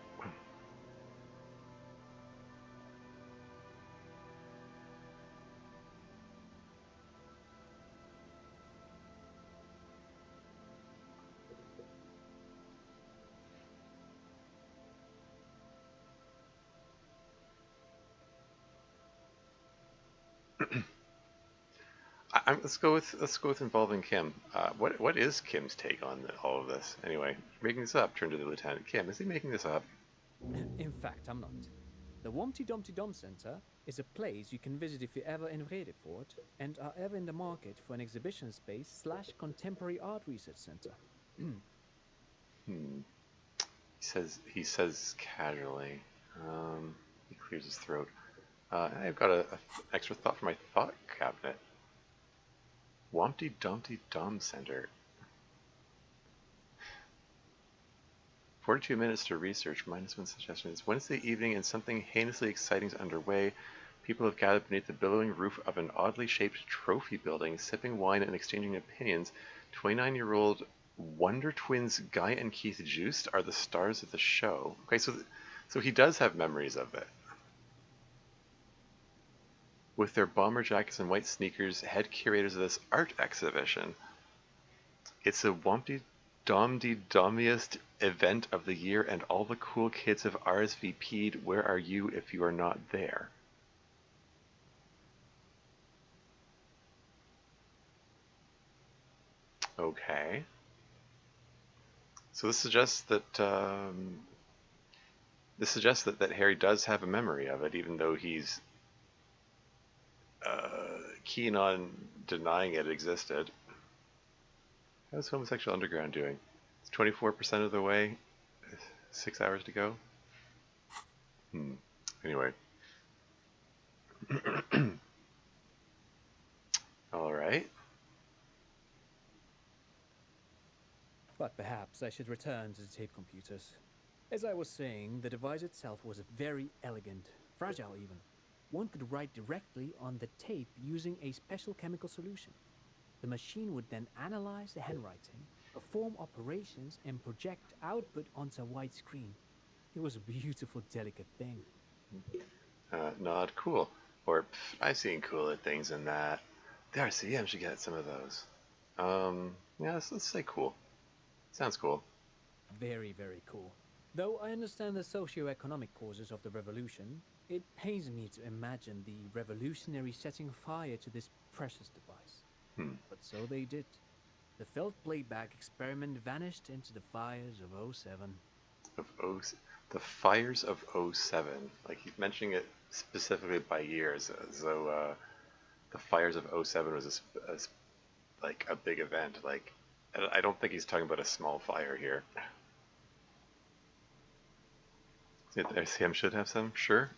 Let's go with involving Kim. What is Kim's take on all of this? Anyway, making this up. Turn to the lieutenant. Kim, is he making this up? In fact, I'm not. The Wumpty Dumpty Dum Center is a place you can visit if you're ever in Redefort and are ever in the market for an exhibition space / contemporary art research center. He says casually. He clears his throat. I've got an extra thought for my thought cabinet. Wumpty Dumpty Dum Center. 42 minutes to research, minus one suggestion. It's Wednesday evening and something heinously exciting is underway. People have gathered beneath the billowing roof of an oddly shaped trophy building, sipping wine and exchanging opinions. 29-year-old Wonder Twins Guy and Keith Juiced are the stars of the show. Okay, so he does have memories of it. With their bomber jackets and white sneakers, head curators of this art exhibition. It's a Wumpty Dumpty Dummiest event of the year, and all the cool kids have RSVP'd. Where are you if you are not there? Okay. So this suggests that that Harry does have a memory of it, even though he's keen on denying it existed. How's Homosexual Underground doing? It's 24% of the way. 6 hours to go. Anyway. All right. But perhaps I should return to the tape computers. As I was saying, the device itself was very elegant, fragile even. One could write directly on the tape using a special chemical solution. The machine would then analyze the handwriting, perform operations, and project output onto a white screen. It was a beautiful, delicate thing. Nod cool. Or, I've seen cooler things than that. The RCM should get some of those. Yeah, let's say cool. Sounds cool. Very, very cool. Though I understand the socio-economic causes of the revolution, it pains me to imagine the revolutionaries setting fire to this precious device. But so they did. The felt playback experiment vanished into the fires of 07. The fires of 07. Like, he's mentioning it specifically by years, as though the fires of 07 was like a big event. Like, I don't think he's talking about a small fire here. The RCM should have some, sure.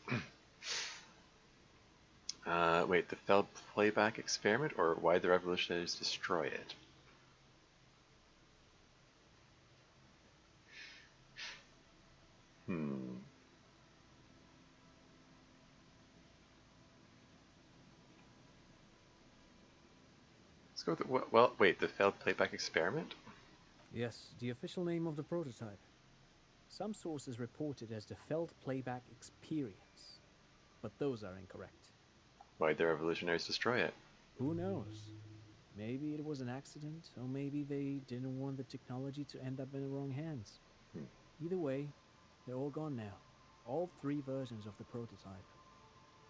Wait, the failed playback experiment, or why the revolutionaries destroy it? Let's go with wait, the failed playback experiment? Yes, the official name of the prototype. Some sources report it as the Feld playback experience, but those are incorrect. Why'd the revolutionaries destroy it? Who knows? Maybe it was an accident, or maybe they didn't want the technology to end up in the wrong hands. Either way, they're all gone now. All 3 versions of the prototype.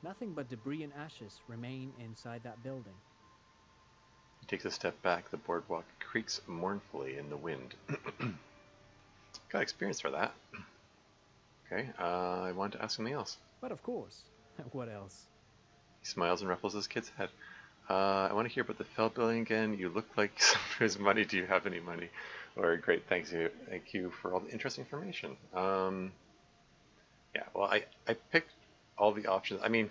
Nothing but debris and ashes remain inside that building. He takes a step back. The boardwalk creaks mournfully in the wind. Got experience for that. Okay, I want to ask something else. But of course, what else? He smiles and ruffles his kid's head. I want to hear about the Feld building again. You look like someone who has money. Do you have any money? Or great, thank you for all the interesting information. Yeah, well, I picked all the options. I mean,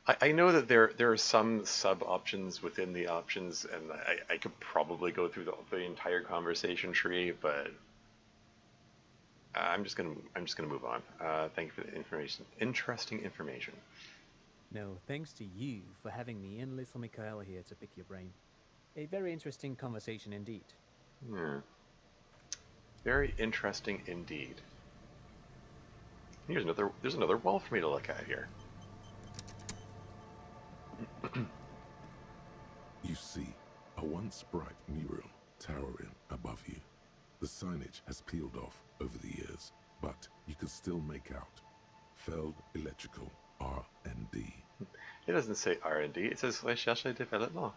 I know that there are some sub options within the options, and I could probably go through the entire conversation tree, but I'm just gonna move on. Thank you for the information. Interesting information. No, thanks to you for having me and little Michaela here to pick your brain. A very interesting conversation indeed. Very interesting indeed. There's another wall for me to look at here. You see a once bright mural towering above you. The signage has peeled off over the years, but you can still make out Feld Electrical R&D. It doesn't say R&D, it says Recherche et Développement.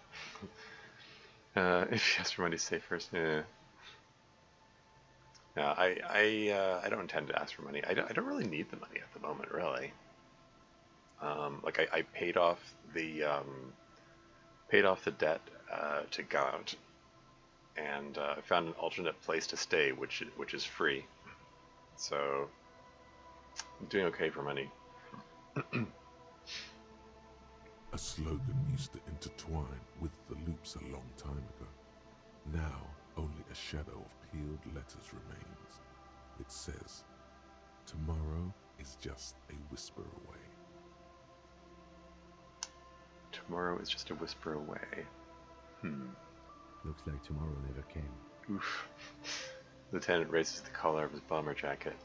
If you ask for money, say first. No, I don't intend to ask for money. I don't really need the money at the moment, really. Like I paid off the debt to Gaunt, and found an alternate place to stay, which is free. So I'm doing okay for money. A slogan used to intertwine with the loops a long time ago. Now only a shadow of peeled letters remains. It says, "Tomorrow is just a whisper away." Tomorrow is just a whisper away. Looks like tomorrow never came. Oof. Lieutenant raises the collar of his bomber jacket.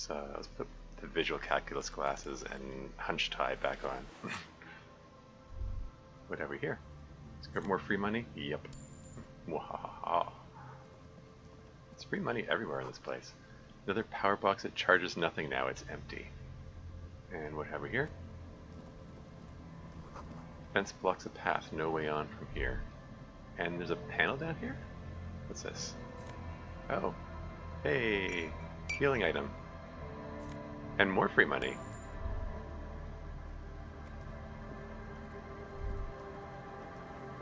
Let's put the visual calculus glasses and hunch tie back on. What have we here? Let's get more free money? Yep. Wahaha. It's free money everywhere in this place. Another power box that charges nothing now, it's empty. And what have we here? Fence blocks a path, no way on from here. And there's a panel down here? What's this? Oh. Hey! Healing item. And more free money.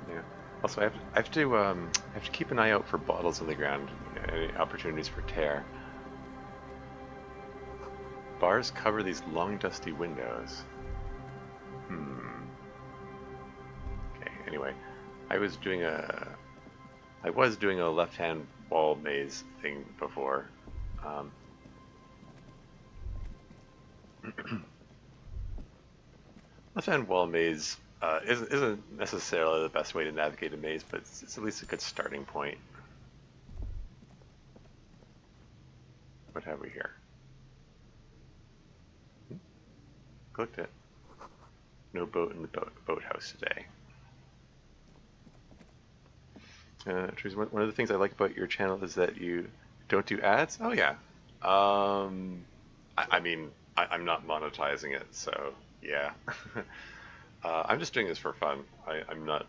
Yeah. Also, I have to keep an eye out for bottles on the ground. Any opportunities for tear. Bars cover these long, dusty windows. Okay. Anyway, I was doing a left-hand wall maze thing before. Left-hand wall maze isn't necessarily the best way to navigate a maze, but it's at least a good starting point. What have we here? Clicked it. No boat in the boathouse today. Teresa, one of the things I like about your channel is that you don't do ads. Oh yeah. I mean, I'm not monetizing it, so yeah. I'm just doing this for fun. I'm not.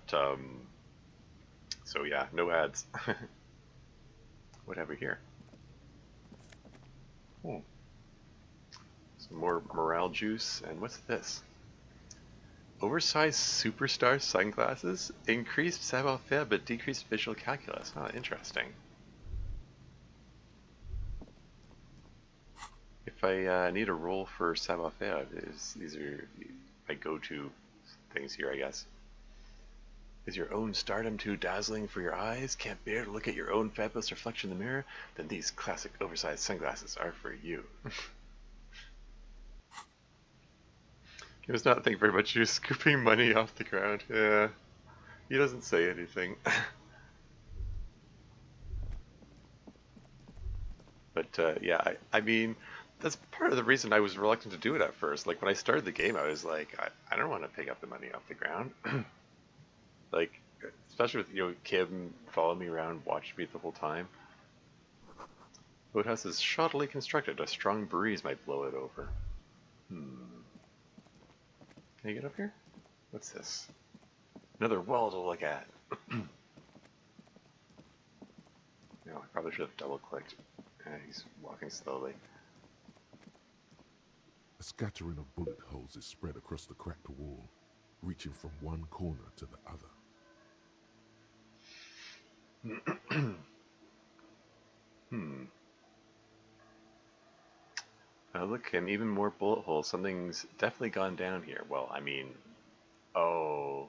So yeah, no ads. What have we here? Some more morale juice, and what's this? Oversized superstar sunglasses? Increased savoir-faire but decreased visual calculus. Oh, interesting. If I need a roll for savoir-faire, these are my go-to things here, I guess. Is your own stardom too dazzling for your eyes? Can't bear to look at your own fabulous reflection in the mirror? Then these classic oversized sunglasses are for you. He was not thank very much. You're scooping money off the ground. Yeah. He doesn't say anything. But yeah, I mean, that's part of the reason I was reluctant to do it at first. Like when I started the game, I was like, I don't want to pick up the money off the ground. Like, especially with Kim following me around, watching me the whole time. Boathouse is shoddily constructed. A strong breeze might blow it over. Can you get up here? What's this? Another wall to look at. No, I probably should have double-clicked. He's walking slowly. A scattering of bullet holes is spread across the cracked wall, reaching from one corner to the other. Look, Kim, even more bullet holes. Something's definitely gone down here. Well, I mean, oh,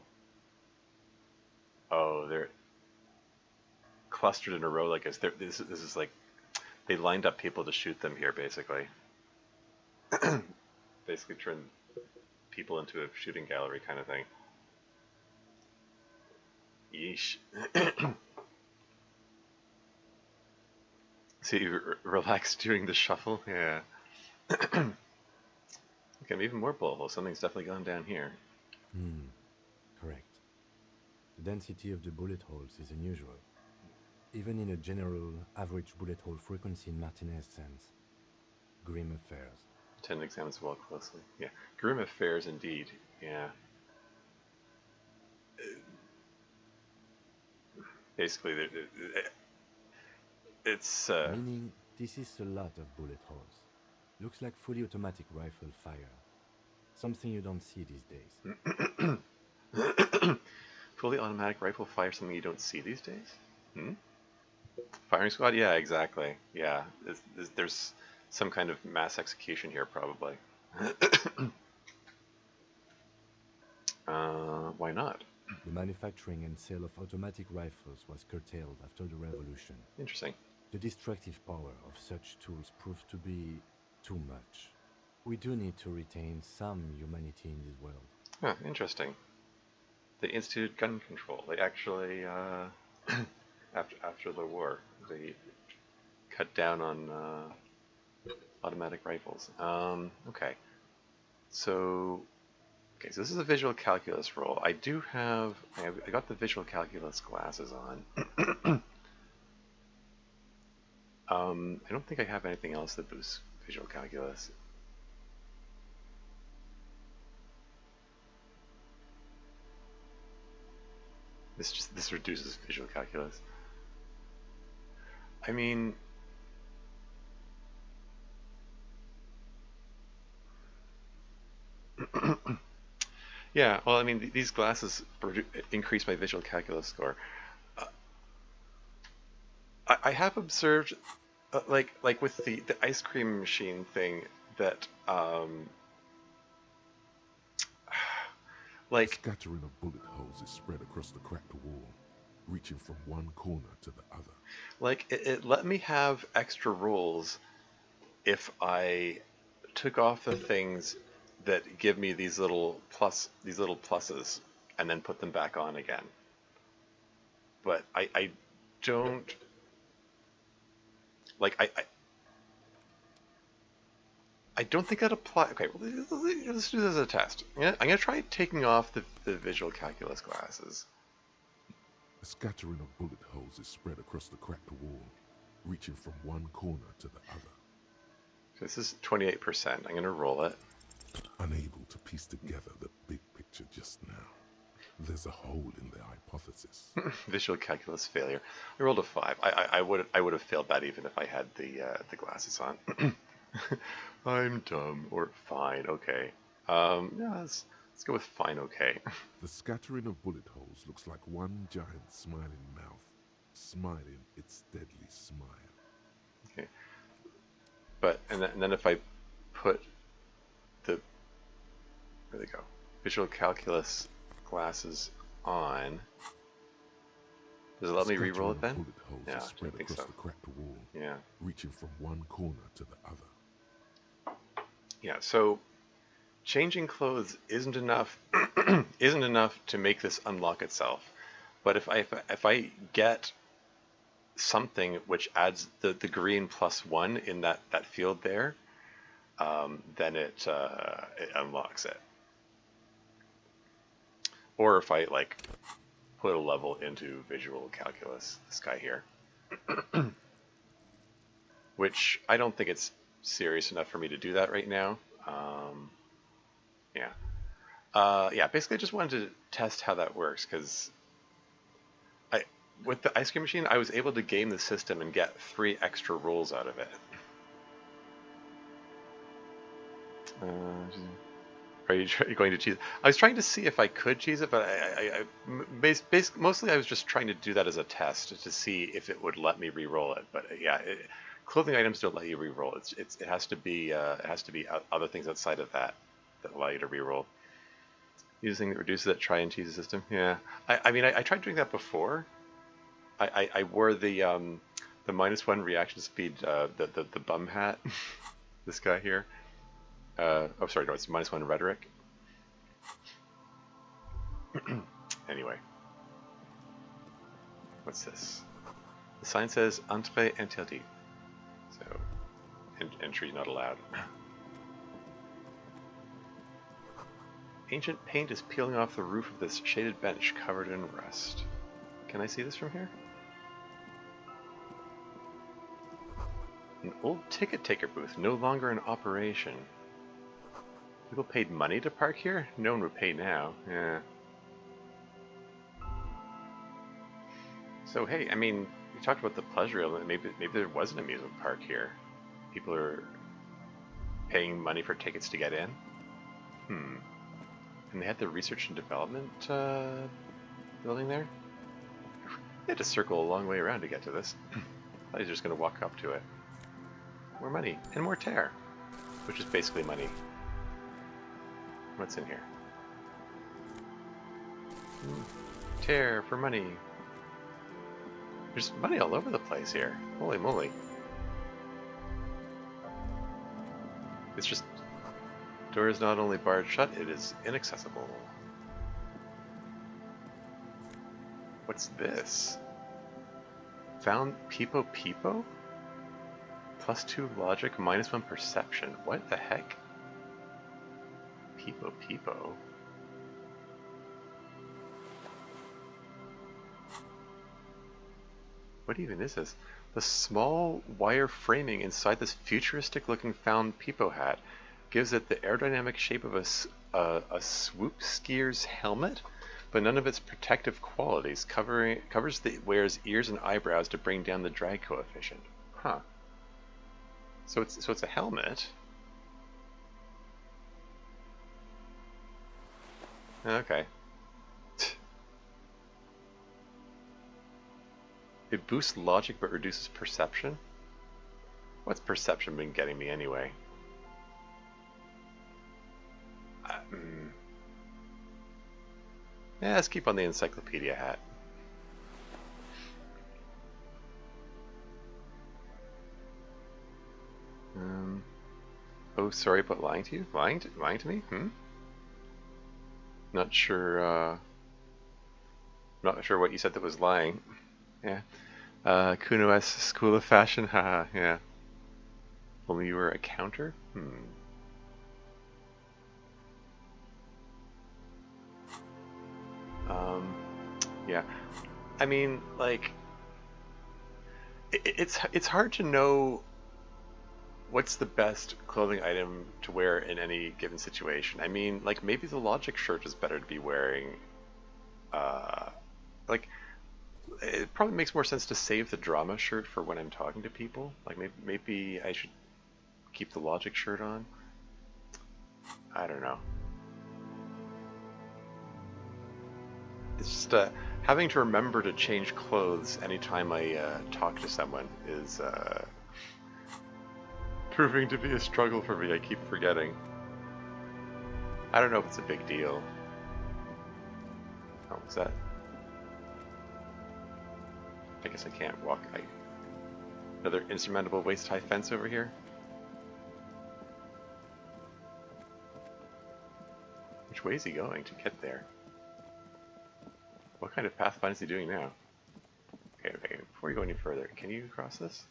they're clustered in a row like this. This is like they lined up people to shoot them here, basically. Basically, turn people into a shooting gallery kind of thing. Yeesh. So you relax during the shuffle? Yeah. Okay, even more bullet holes. Something's definitely gone down here. Correct. The density of the bullet holes is unusual. Even in a general average bullet hole frequency in Martinez sense. Grim affairs. Ten examines the wall closely. Yeah, grim affairs indeed. Yeah. Basically, it's Meaning, this is a lot of bullet holes. Looks like fully automatic rifle fire. Something you don't see these days. fully automatic rifle fire, something you don't see these days? Firing squad? Yeah, exactly. Yeah, there's some kind of mass execution here, probably. Why not? The manufacturing and sale of automatic rifles was curtailed after the revolution. Interesting. The destructive power of such tools proved to be too much. We do need to retain some humanity in this world. Huh, interesting. They instituted gun control. They actually, after the war, they cut down on automatic rifles. Okay. So this is a visual calculus roll. I do have, I got the visual calculus glasses on. I don't think I have anything else that boosts visual calculus. This reduces visual calculus. I mean, yeah, well, I mean, these glasses increase my visual calculus score. I have observed, like with the ice cream machine thing, that A scattering of bullet holes is spread across the cracked wall, reaching from one corner to the other. Like it let me have extra rolls if I took off the things that give me these little pluses, and then put them back on again. But I don't like I don't think that applies. Okay, well, let's do this as a test. I'm gonna try taking off the visual calculus glasses. A scattering of bullet holes is spread across the cracked wall, reaching from one corner to the other. So this is 28%. I'm gonna roll it. Unable to piece together the big picture just now. There's a hole in their hypothesis. Visual calculus failure. I rolled a 5. I would have failed that even if I had the glasses on. I'm dumb, or fine, okay. Yeah, let's go with fine, okay. The scattering of bullet holes looks like one giant smiling mouth, smiling its deadly smile. Okay. But and then if I put the where they go, visual calculus glasses on, does it let me re-roll it then? Bullet holes Yeah, spread I think across so. the cracked wall, Yeah. reaching from one corner to the other. Yeah, so changing clothes isn't enough isn't enough to make this unlock itself. But if I get something which adds the green +1 in that field there, then it unlocks it. Or if I like put a level into visual calculus, this guy here, which I don't think it's serious enough for me to do that right now. Yeah. Yeah, basically I just wanted to test how that works, because with the ice cream machine, I was able to game the system and get 3 extra rolls out of it. Are you going to cheese it? I was trying to see if I could cheese it, but mostly I was just trying to do that as a test to see if it would let me re-roll it. But yeah, clothing items don't let you re-roll. It has to be other things outside of that allow you to re-roll. Using that reduces that try and cheese the system. Yeah, I mean I tried doing that before. I wore the -1 reaction speed, the bum hat. This guy here. Oh, sorry, no, it's -1 rhetoric. Anyway, what's this? The sign says "Entrée interdite," so entry not allowed. Ancient paint is peeling off the roof of this shaded bench covered in rust. Can I see this from here? An old ticket taker booth, no longer in operation. People paid money to park here? No one would pay now. Yeah. So hey, I mean, we talked about the pleasure element. Maybe there was an amusement park here. People are paying money for tickets to get in. And they had the research and development building there. They had to circle a long way around to get to this. I thought he was just going to walk up to it. More money and more tear, which is basically money. What's in here? Tear for money. There's money all over the place here. Holy moly. It's just, door is not only barred shut, it is inaccessible. What's this? Found Peepo Peepo? +2 logic, -1 perception. What the heck? Peepo Peepo? What even is this? The small wire framing inside this futuristic looking found Peepo hat gives it the aerodynamic shape of a swoop skier's helmet, but none of its protective qualities. Covers the wearer's ears and eyebrows to bring down the drag coefficient. Huh. So it's a helmet. Okay. It boosts logic but reduces perception? What's perception been getting me anyway? Yeah, let's keep on the encyclopedia hat. Oh, sorry about lying to you? Lying to me? Not sure what you said that was lying. Yeah. Kuno's School of Fashion, haha, yeah. Only you were a counter? Yeah. I mean, like, it's hard to know what's the best clothing item to wear in any given situation. I mean, like, maybe the logic shirt is better to be wearing. Like, it probably makes more sense to save the drama shirt for when I'm talking to people. Like, maybe I should keep the logic shirt on. I don't know. It's just having to remember to change clothes anytime I talk to someone is proving to be a struggle for me. I keep forgetting. I don't know if it's a big deal. Oh, what's that? I guess I can't walk. Another insurmountable waist-high fence over here. Which way is he going to get there? What kind of pathfinder is he doing now? Okay, okay, before you go any further, can you cross this?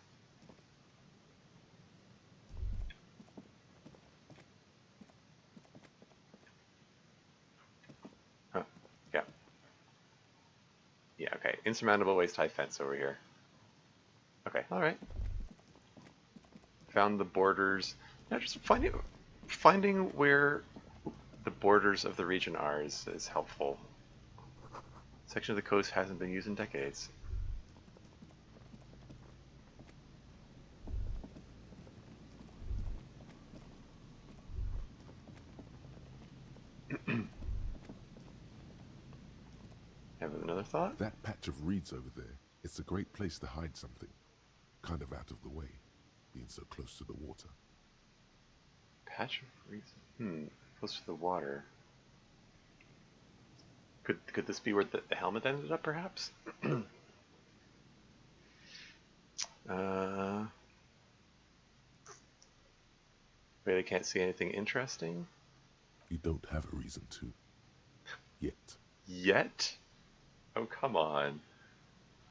Huh, yeah. Yeah, okay, insurmountable waist-high fence over here. Okay, alright. Found the borders. Now just finding where the borders of the region are is helpful. Section of the coast hasn't been used in decades. Have another thought? That patch of reeds over there, it's a great place to hide something. Kind of out of the way, being so close to the water. Patch of reeds. Close to the water. Could this be where the helmet ended up, perhaps? Wait, I can't see anything interesting? You don't have a reason to. Yet. Yet? Oh, come on.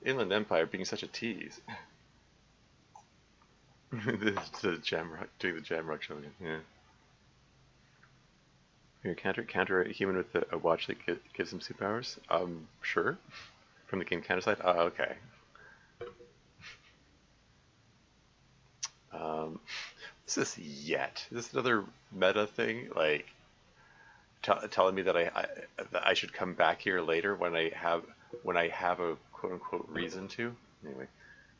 Inland Empire being such a tease. the Jamrock, doing the Jamrock show again, yeah. Here, counter a human with a watch that gives him superpowers? Sure. From the game counter side? Okay. What's this yet? Is this another meta thing? Like, telling me that that I should come back here later when I have a quote-unquote reason to? Anyway,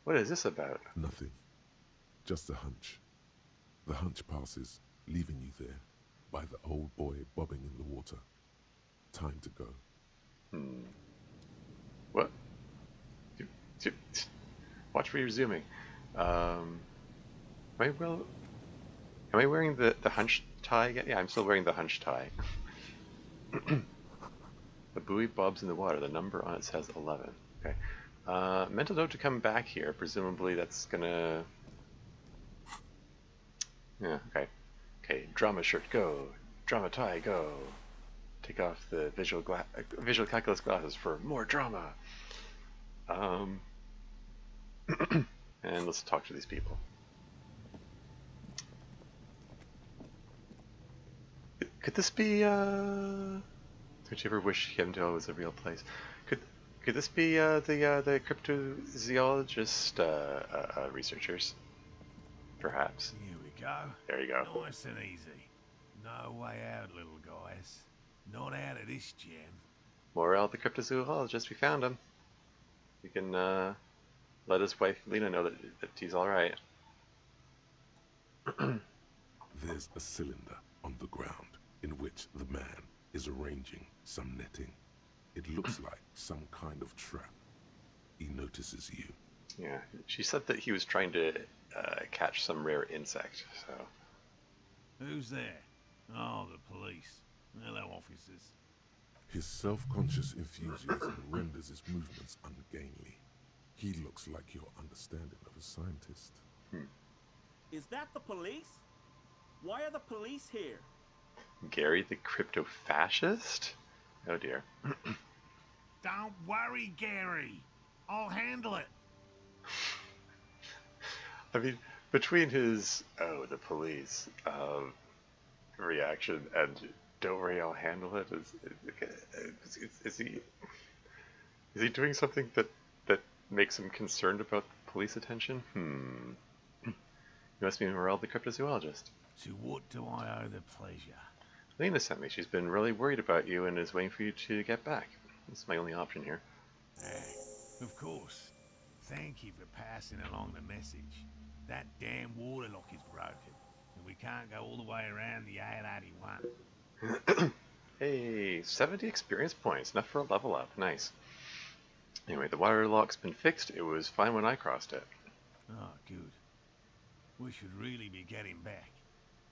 what is this about? Nothing. Just a hunch. The hunch passes, leaving you there, by the old boy bobbing in the water. Time to go. What? Watch where you're zooming. Am I wearing the hunch tie again? Yeah, I'm still wearing the hunch tie. The buoy bobs in the water. The number on it says 11. Okay. Mental note to come back here. Presumably that's gonna... Yeah, okay. Okay, drama shirt, go. Drama tie, go. Take off the visual calculus glasses for more drama. And let's talk to these people. Could this be, Don't you ever wish Hemdale was a real place? Could this be, the cryptozoologist, researchers? Perhaps. Here we go. There you go. Nice and easy. No way out, little guys. Not out of this gem. Morel, the cryptozoologist, we found him. We can, let his wife Lena know that he's alright. There's a cylinder on the ground in which the man is arranging some netting. It looks like some kind of trap. He notices you. Yeah, she said that he was trying to catch some rare insect, so... Who's there? Oh, the police. Hello, officers. His self-conscious enthusiasm renders his movements ungainly. He looks like your understanding of a scientist. Is that the police? Why are the police here? Gary the crypto-fascist? Oh dear. Don't worry, Gary. I'll handle it. I mean, between his, oh, the police, reaction and don't worry, I'll handle it, is he doing something that makes him concerned about police attention? He must be Morel the cryptozoologist. To what do I owe the pleasure? Lena sent me. She's been really worried about you and is waiting for you to get back. This is my only option here. Of course. Thank you for passing along the message. That damn water lock is broken, and we can't go all the way around the 881. Hey, 70 experience points. Enough for a level up. Nice. Anyway, the water lock's been fixed. It was fine when I crossed it. Oh, good. We should really be getting back.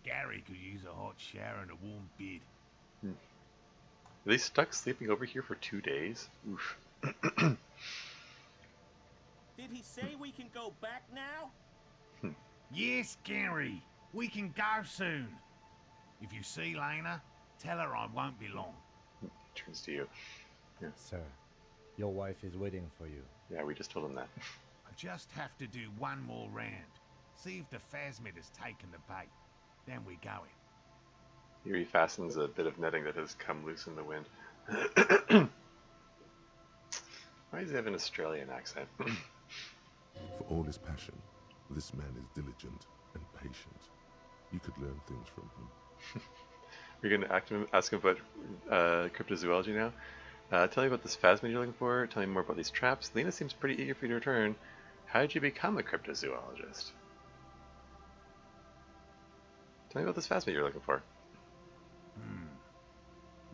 Gary could use a hot shower and a warm bed. Are they stuck sleeping over here for 2 days? Oof. Did he say we can go back now? Yes, Gary. We can go soon. If you see Lena, tell her I won't be long. Turns to you. Sir, Your wife is waiting for you. Yeah, we just told him that. I just have to do one more round. See if the phasmid has taken the bait. Then we go in. Here he fastens a bit of netting that has come loose in the wind. Why does he have an Australian accent? For all his passion, this man is diligent and patient. You could learn things from him. We're going to ask him about cryptozoology now. Tell me about this phasmid you're looking for. Tell me more about these traps. Lena seems pretty eager for you to return. How did you become a cryptozoologist? Tell me about this phasmid you're looking for.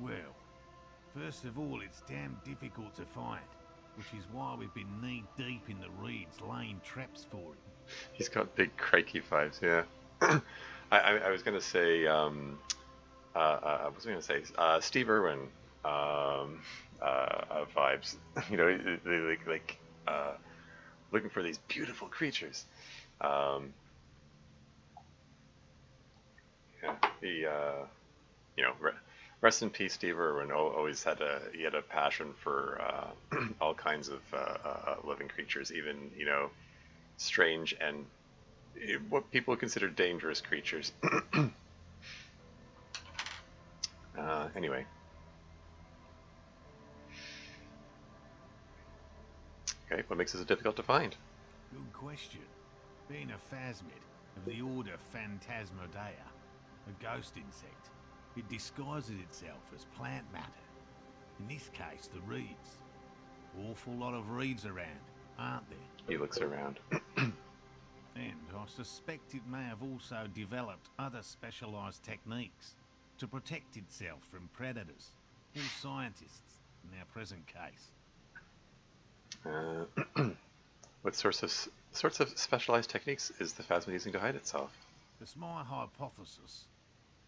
Well, first of all, it's damn difficult to find, which is why we've been knee-deep in the reeds laying traps for him. He's got big crikey vibes, yeah. I was going to say, what was I going to say? Steve Irwin vibes. You know, like looking for these beautiful creatures. Yeah, you know, rest in peace, Steve Irwin. Always had a passion for all kinds of living creatures, even, you know, strange and what people consider dangerous creatures. Anyway. Okay, what makes this so difficult to find? Good question. Being a phasmid of the order Phantasmodea, a ghost insect, it disguises itself as plant matter. In this case, the reeds. Awful lot of reeds around, aren't there? He looks around. And I suspect it may have also developed other specialised techniques to protect itself from predators, or scientists, in our present case. What sorts of specialized techniques is the phasmid using to hide itself? It's my hypothesis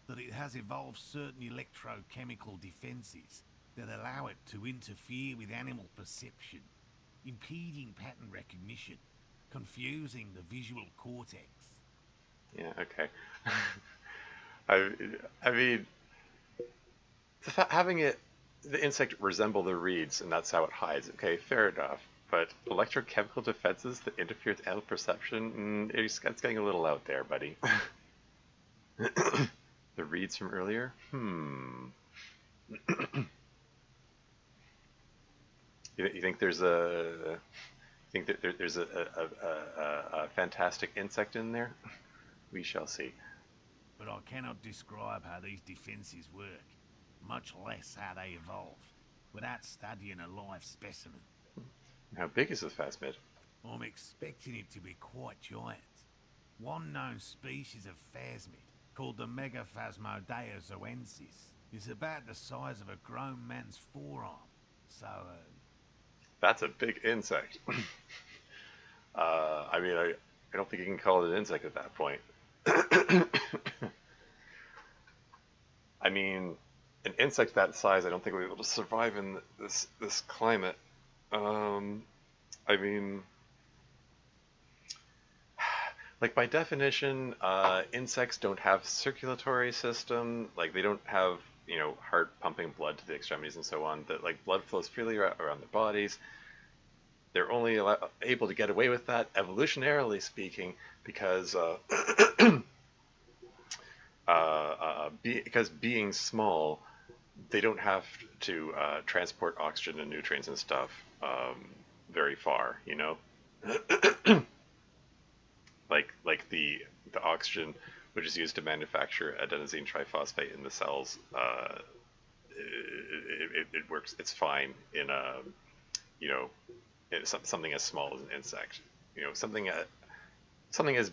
that it has evolved certain electrochemical defences that allow it to interfere with animal perception, impeding pattern recognition, confusing the visual cortex. Yeah, okay. I mean, having the insect resemble the reeds, and that's how it hides. Okay, fair enough. But electrochemical defenses that interfere with animal perception, it's getting a little out there, buddy. The reeds from earlier? You think there's a fantastic insect in there? We shall see. But I cannot describe how these defences work, much less how they evolve, without studying a live specimen. How big is this phasmid? I'm expecting it to be quite giant. One known species of phasmid, called the Megaphasmodea zoensis, is about the size of a grown man's forearm. So, That's a big insect. I mean, I don't think you can call it an insect at that point. I mean, an insect that size, I don't think we'll be able to survive in this climate. I mean, like by definition, insects don't have circulatory system. Like they don't have, you know, heart pumping blood to the extremities and so on. That like blood flows freely around their bodies. They're only able to get away with that, evolutionarily speaking, because because being small, they don't have to transport oxygen and nutrients and stuff very far, you know. like the oxygen which is used to manufacture adenosine triphosphate in the cells, it works. It's fine in a, you know, something as small as an insect. You know, something as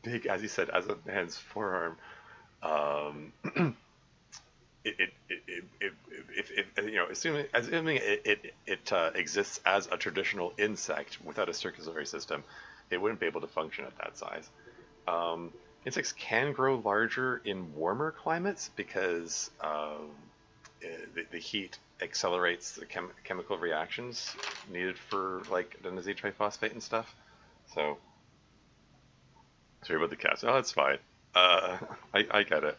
big as he said as a man's forearm. If you know, assuming it exists as a traditional insect without a circulatory system, it wouldn't be able to function at that size. Insects can grow larger in warmer climates because the heat accelerates the chemical reactions needed for like adenosine triphosphate and stuff. So, sorry about the cats. Oh, it's fine. I get it.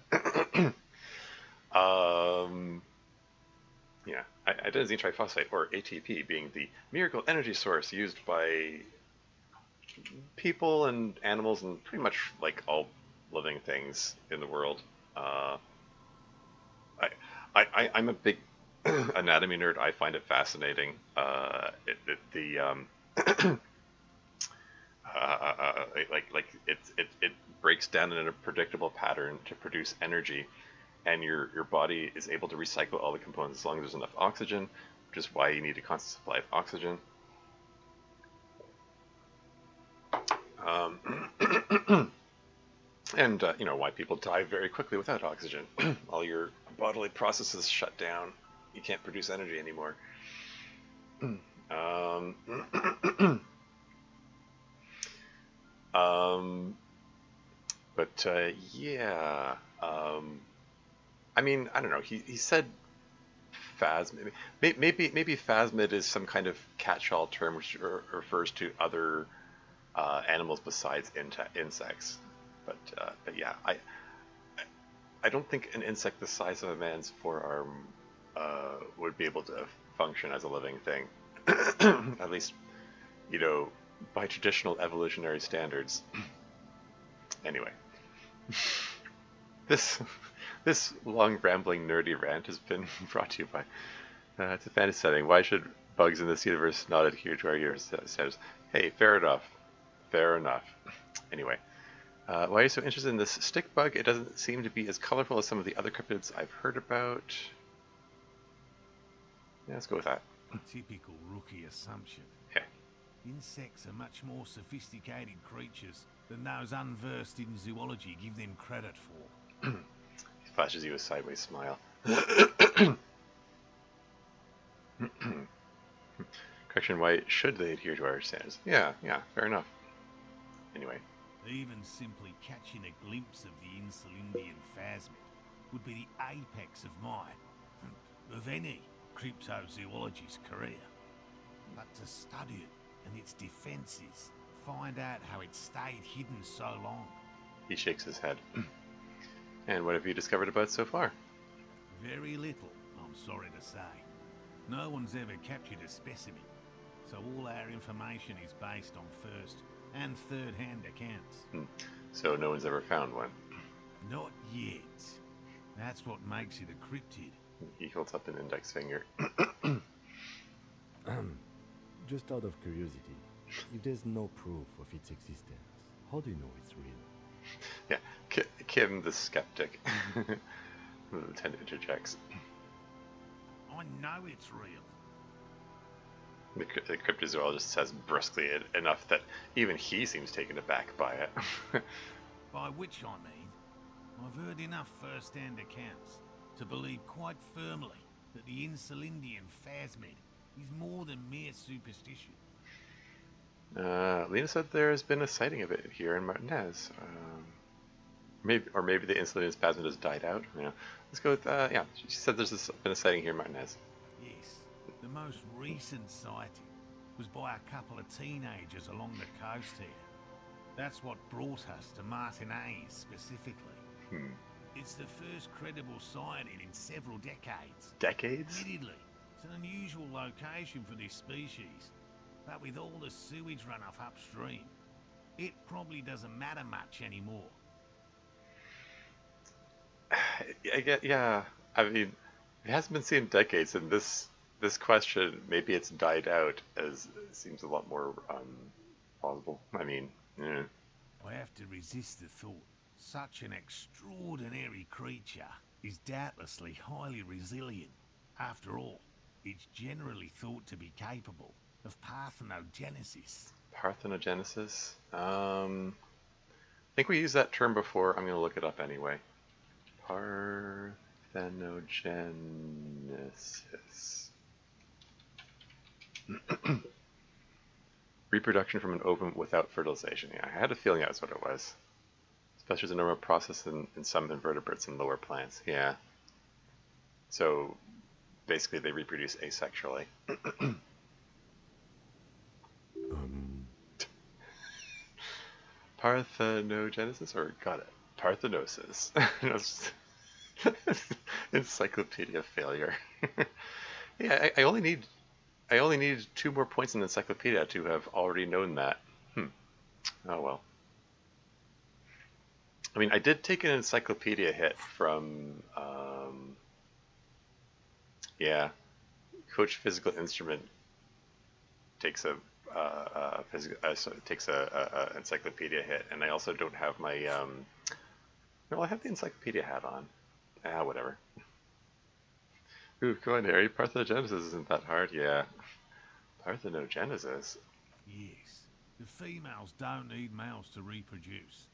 Yeah. adenosine triphosphate, or ATP, being the miracle energy source used by people and animals and pretty much like all living things in the world. Uh, I'm a big anatomy nerd. I find it fascinating. It breaks down in a predictable pattern to produce energy, and your body is able to recycle all the components as long as there's enough oxygen, which is why you need a constant supply of oxygen. And why people die very quickly without oxygen. All your bodily processes shut down. You can't produce energy anymore. um, but yeah. I mean, I don't know. He said phasmid. Maybe phasmid is some kind of catch-all term which refers to other animals besides insects. But yeah, I don't think an insect the size of a man's forearm would be able to function as a living thing. At least, by traditional evolutionary standards. Anyway, this long rambling nerdy rant has been brought to you by it's a fantasy setting. Why should bugs in this universe not adhere to our universe status? Hey, fair enough. Fair enough. Anyway. Why are you so interested in this stick bug? It doesn't seem to be as colorful as some of the other cryptids I've heard about. Yeah, let's go with that. Typical rookie assumption. Yeah. Insects are much more sophisticated creatures than those unversed in zoology give them credit for. He flashes you a sideways smile. Correction, why should they adhere to our standards? Yeah, fair enough. Anyway. Even simply catching a glimpse of the Insulindian phasmid would be the apex of any cryptozoologist's career. But to study it and its defenses, find out how it stayed hidden so long. He shakes his head. And what have you discovered about it so far? Very little, I'm sorry to say. No one's ever captured a specimen, so all our information is based on first and third-hand accounts. So no one's ever found one? Not yet. That's what makes it a cryptid. He holds up an index finger. Just out of curiosity, if there's no proof of its existence, how do you know it's real? Yeah, Kim the skeptic. The lieutenant interjects. I know it's real. The cryptozoologist says brusquely enough that even he seems taken aback by it. By which I mean, I've heard enough first-hand accounts to believe quite firmly that the Insulindian phasmid is more than mere superstition. Lena said there has been a sighting of it here in Martinez. Maybe the Insulindian phasmid has died out. Let's go with, yeah, she said there's been a sighting here in Martinez. Yes. The most recent sighting was by a couple of teenagers along the coast here. That's what brought us to Martinez specifically. It's the first credible sighting in several decades. Decades? Admittedly, it's an unusual location for this species, but with all the sewage runoff upstream, it probably doesn't matter much anymore. I get, yeah. I mean, it hasn't been seen in decades, and this question, maybe it's died out, as it seems a lot more plausible. I mean, yeah. I have to resist the thought. Such an extraordinary creature is doubtlessly highly resilient. After all, it's generally thought to be capable of parthenogenesis. Parthenogenesis? I think we used that term before. I'm going to look it up anyway. Parthenogenesis. Reproduction from an ovum without fertilization. Yeah, I had a feeling that's what it was. Especially as a normal process in some invertebrates and lower plants. Yeah. So basically they reproduce asexually. Parthenogenesis, or got it? Parthenosis. Encyclopedia failure. Yeah, I only need 2 more points in the encyclopedia to have already known that. Oh well. I mean, I did take an encyclopedia hit from, yeah, Coach Physical Instrument takes a takes a encyclopedia hit, and I also don't have my no, I have the encyclopedia hat on. Ah, whatever. Ooh, come on, Harry. Parthenogenesis isn't that hard. Yeah, parthenogenesis. Yes, the females don't need males to reproduce.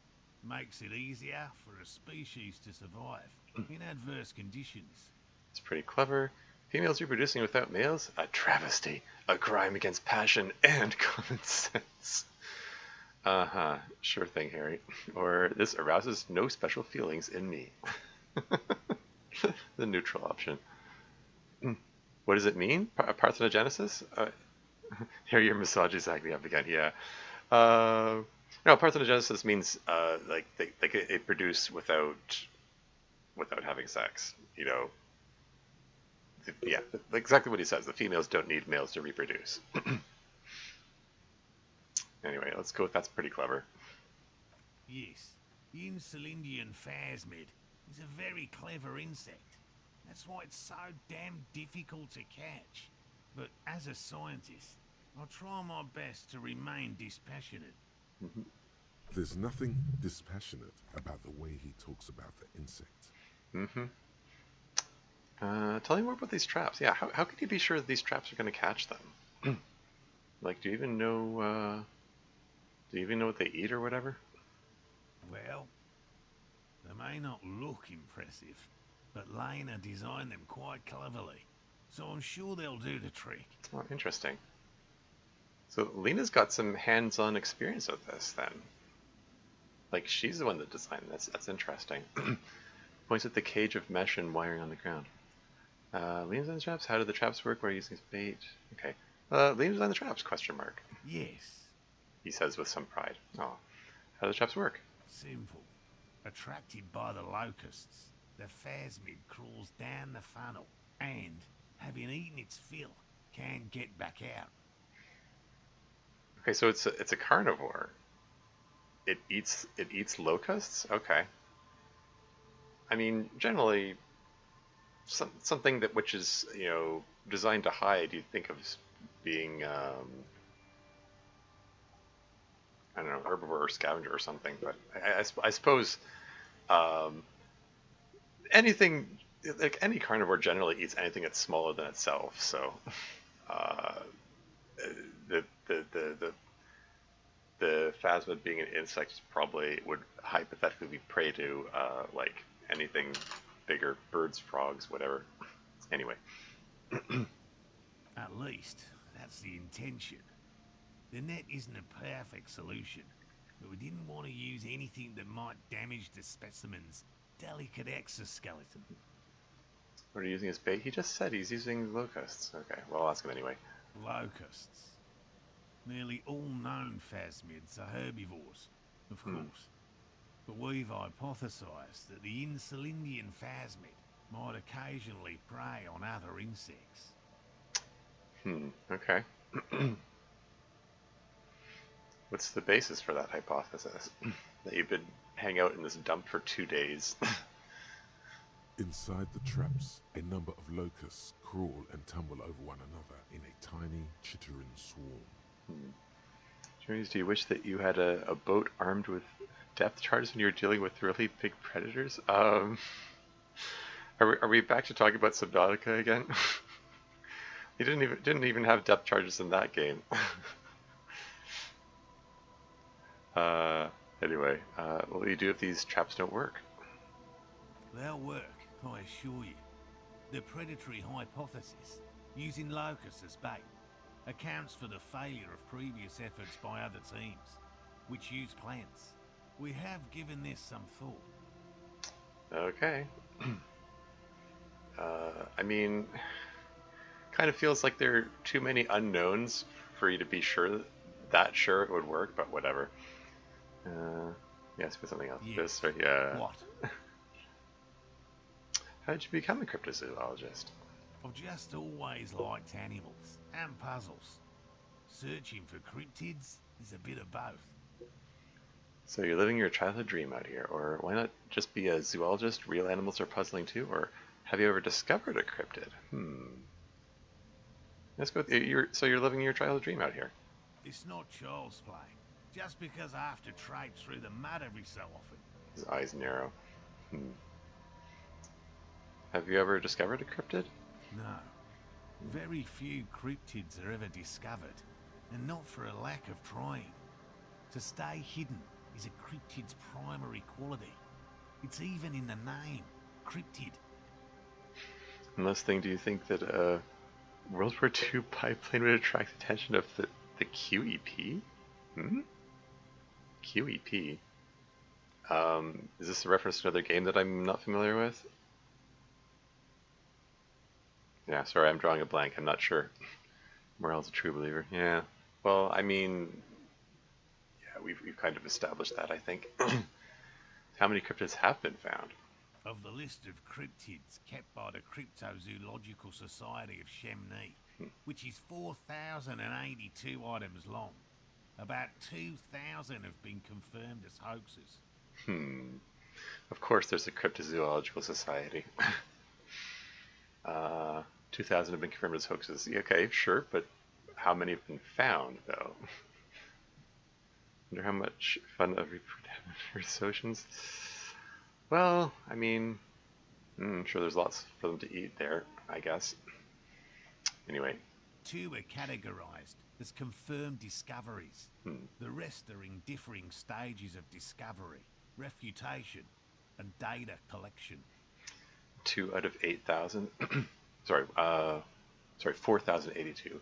Makes it easier for a species to survive in adverse conditions. It's pretty clever. Females reproducing without males? A travesty. A crime against passion and common sense. Uh-huh. Sure thing, Harry. Or this arouses no special feelings in me. The neutral option. What does it mean? Parthenogenesis? Harry, your misogyny's acting up again. Yeah. No, parthenogenesis means like they produce without having sex. You know. Yeah, exactly what he says. The females don't need males to reproduce. Anyway, let's go with that's pretty clever. Yes, the Insulindian phasmid is a very clever insect. That's why it's so damn difficult to catch. But as a scientist, I'll try my best to remain dispassionate. There's nothing dispassionate about the way he talks about the insect. Tell me more about these traps. Yeah, how can you be sure that these traps are going to catch them? Like, do you even know what they eat or whatever? Well, they may not look impressive, but Lena designed them quite cleverly, so I'm sure they'll do the trick. Oh, interesting. So Lena's got some hands-on experience with this then. Like, she's the one that designed this. That's interesting. Points at the cage of mesh and wiring on the ground. Lena's on the traps? How do the traps work? Where are you using bait? Okay. Lena's on the traps, question mark. Yes. He says with some pride. Oh. How do the traps work? Simple. Attracted by the locusts, the phasmid crawls down the funnel and, having eaten its fill, can get back out. Okay, so it's a carnivore. It eats locusts? Okay. I mean, generally, something which is, you know, designed to hide, you'd think of as being, I don't know, herbivore or scavenger or something. But I suppose anything, like any carnivore, generally eats anything that's smaller than itself. So the phasmid being an insect probably would hypothetically be prey to like anything bigger, birds, frogs, whatever. Anyway. At least, that's the intention. The net isn't a perfect solution, but we didn't want to use anything that might damage the specimen's delicate exoskeleton. What are you using as bait? He just said he's using locusts. Okay, well, I'll ask him anyway. Locusts. Nearly all known phasmids are herbivores, of course. But we've hypothesized that the Insulindian phasmid might occasionally prey on other insects. Okay. What's the basis for that hypothesis? That you've been hanging out in this dump for 2 days? Inside the traps, a number of locusts crawl and tumble over one another in a tiny, chittering swarm. Journeys, do you wish that you had a boat armed with depth charges when you're dealing with really big predators? Are we back to talking about Subnautica again? You didn't even have depth charges in that game. Anyway, what will you do if these traps don't work? They'll work, I assure you. The predatory hypothesis, using locusts as bait, accounts for the failure of previous efforts by other teams, which use plants. We have given this some thought. Okay. I mean, kind of feels like there are too many unknowns for you to be sure it would work, but whatever. Yes, for something else. Yes. This, yeah. What? How did you become a cryptozoologist? I've just always liked animals and puzzles. Searching for cryptids is a bit of both. So you're living your childhood dream out here, or why not just be a zoologist? Real animals are puzzling too, or have you ever discovered a cryptid? Let's go. So you're living your childhood dream out here. It's not child's play. Just because I have to traipse through the mud every so often. His eyes narrow. Have you ever discovered a cryptid? No. Very few cryptids are ever discovered, and not for a lack of trying. To stay hidden is a cryptid's primary quality. It's even in the name, cryptid. And last thing, do you think that a World War II biplane would attract the attention of the QEP? QEP? Is this a reference to another game that I'm not familiar with? Yeah, sorry, I'm drawing a blank. I'm not sure. Morale's a true believer. Yeah. Well, I mean, yeah, we've kind of established that, I think. How many cryptids have been found? Of the list of cryptids kept by the Cryptozoological Society of Chemney, which is 4,082 items long, about 2,000 have been confirmed as hoaxes. Of course there's a Cryptozoological Society. 2,000 have been confirmed as hoaxes. Okay, sure, but how many have been found, though? Wonder how much fun of reproductions. Well, I mean, I'm sure there's lots for them to eat there, I guess. Anyway. 2 are categorized as confirmed discoveries. The rest are in differing stages of discovery, refutation, and data collection. 2 out of 8,000. sorry, 4,082.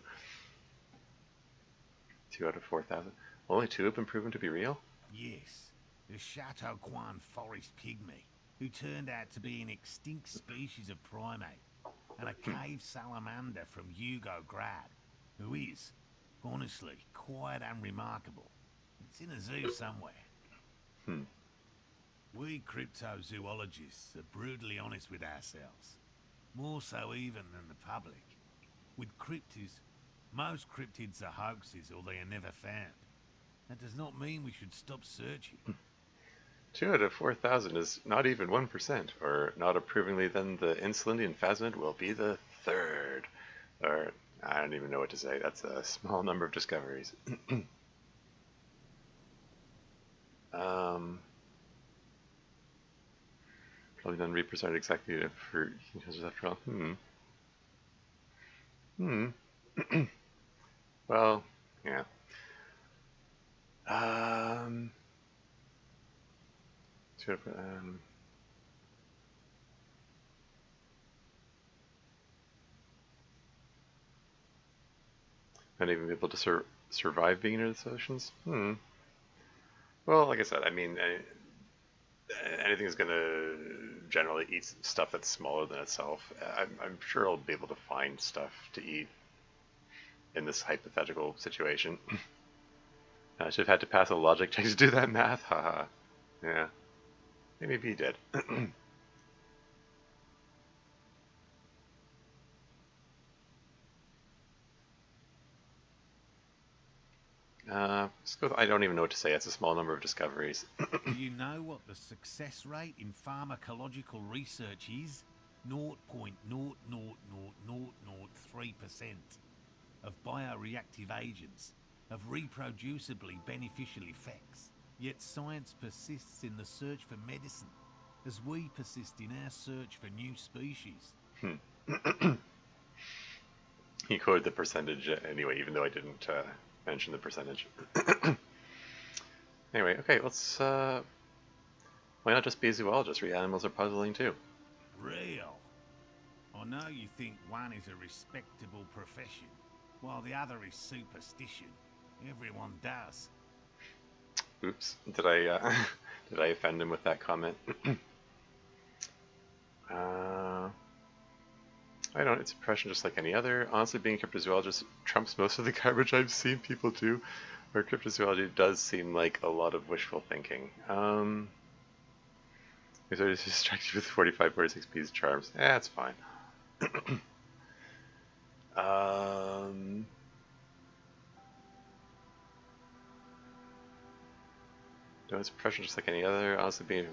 2 out of 4,000. Only 2 have been proven to be real? Yes. The Chateau Quan forest pygmy, who turned out to be an extinct species of primate, and a cave salamander from Grad, who is, honestly, quite unremarkable. It's in a zoo somewhere. We cryptozoologists are brutally honest with ourselves, more so even than the public. With cryptids, most cryptids are hoaxes or they are never found. That does not mean we should stop searching. 2 out of 4,000 is not even 1%, or not approvingly, then the Insulindian phasmid will be the 3rd. Or, I don't even know what to say. That's a small number of discoveries. Probably done represented exactly for after all. Well, yeah. Not even be able to survive being near the oceans? Well, like I said, I mean, anything is going to generally eat stuff that's smaller than itself. I'm sure I'll be able to find stuff to eat in this hypothetical situation. I should have had to pass a logic check to do that math. Haha. Yeah. Maybe he did. I don't even know what to say. It's a small number of discoveries. Do you know what the success rate in pharmacological research is? 0.00003% of bioreactive agents have reproducibly beneficial effects. Yet science persists in the search for medicine, as we persist in our search for new species. He quoted the percentage anyway, even though I didn't mention the percentage. Anyway, okay, let's... why not just be a zoologist? Real animals are puzzling too. Real? I know you think one is a respectable profession, while the other is superstition. Everyone does. Oops, did I offend him with that comment? I don't, it's a profession just like any other. Honestly, being a cryptozoologist trumps most of the garbage I've seen people do, where cryptozoology does seem like a lot of wishful thinking. He's already distracted with 45, 46 P's charms. That's fine. No, it's a profession just like any other. Honestly, being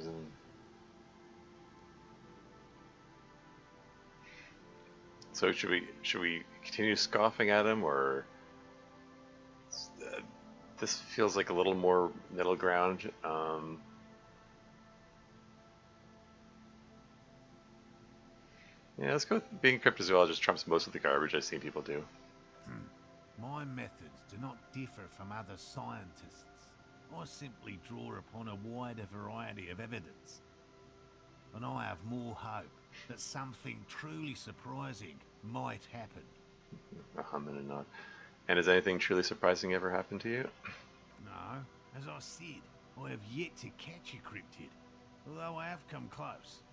so should we continue scoffing at him, or this feels like a little more middle ground? Yeah, let's go with being cryptozoologist trumps most of the garbage I've seen people do. My methods do not differ from other scientists. I simply draw upon a wider variety of evidence. And I have more hope that something truly surprising might happen. A hum and a nod. And has anything truly surprising ever happened to you? No, as I said, I have yet to catch a cryptid, although I have come close.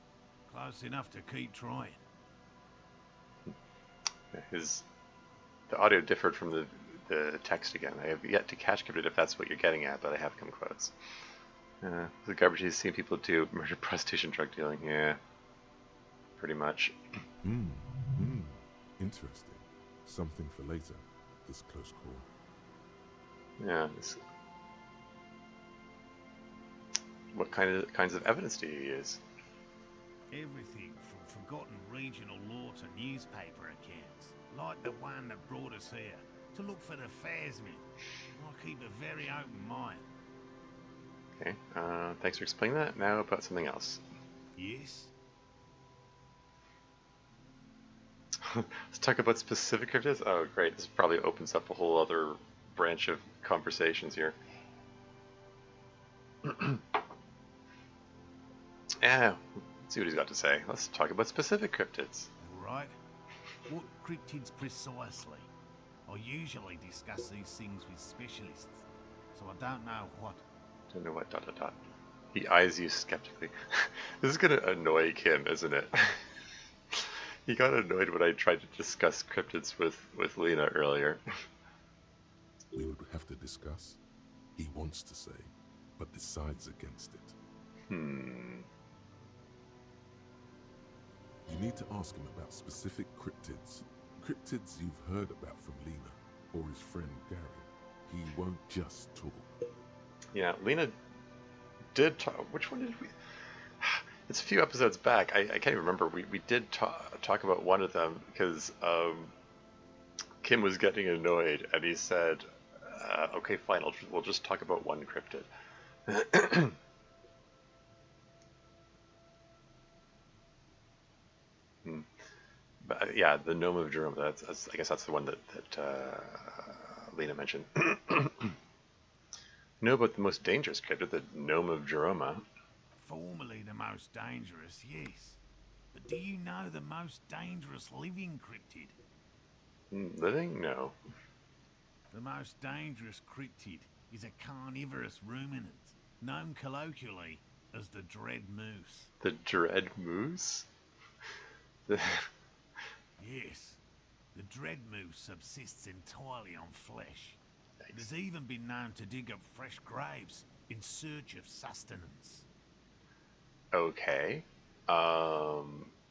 Close enough to keep trying. The audio differed from the text again. I have yet to catch cryptid if that's what you're getting at, but I have come close. The garbage he's seen people do: murder, prostitution, drug dealing. Yeah, pretty much. Interesting. Something for later. This close call. Yeah. What kinds of evidence do you use? Everything from forgotten regional lore to newspaper accounts, like the one that brought us here, to look for the Phasmid. I keep a very open mind. Okay, thanks for explaining that. Now about something else. Yes? Let's talk about specific cryptids. Oh, great. This probably opens up a whole other branch of conversations here. Yeah, let's see what he's got to say. Let's talk about specific cryptids. Right. What cryptids precisely? I usually discuss these things with specialists, so I don't know what. Don't know what ... He eyes you skeptically. This is gonna annoy Kim, isn't it? He got annoyed when I tried to discuss cryptids with Lena earlier. We would have to discuss. He wants to say, but decides against it. You need to ask him about specific cryptids. Cryptids you've heard about from Lena or his friend Gary. He won't just talk. Yeah, Lena did talk. Which one did we? It's a few episodes back. I can't even remember. We did talk about one of them because Kim was getting annoyed, and he said, "Okay, fine. We'll just talk about one cryptid." But yeah, the Gnome of Jerome. I guess that's the one that Lena mentioned. Know about the most dangerous cryptid, the Gnome of Jeroma? Formerly the most dangerous, yes. But do you know the most dangerous living cryptid? Living? No. The most dangerous cryptid is a carnivorous ruminant, known colloquially as the Dread Moose. The Dread Moose? Yes. The Dread Moose subsists entirely on flesh. It has even been known to dig up fresh graves in search of sustenance. Okay. Are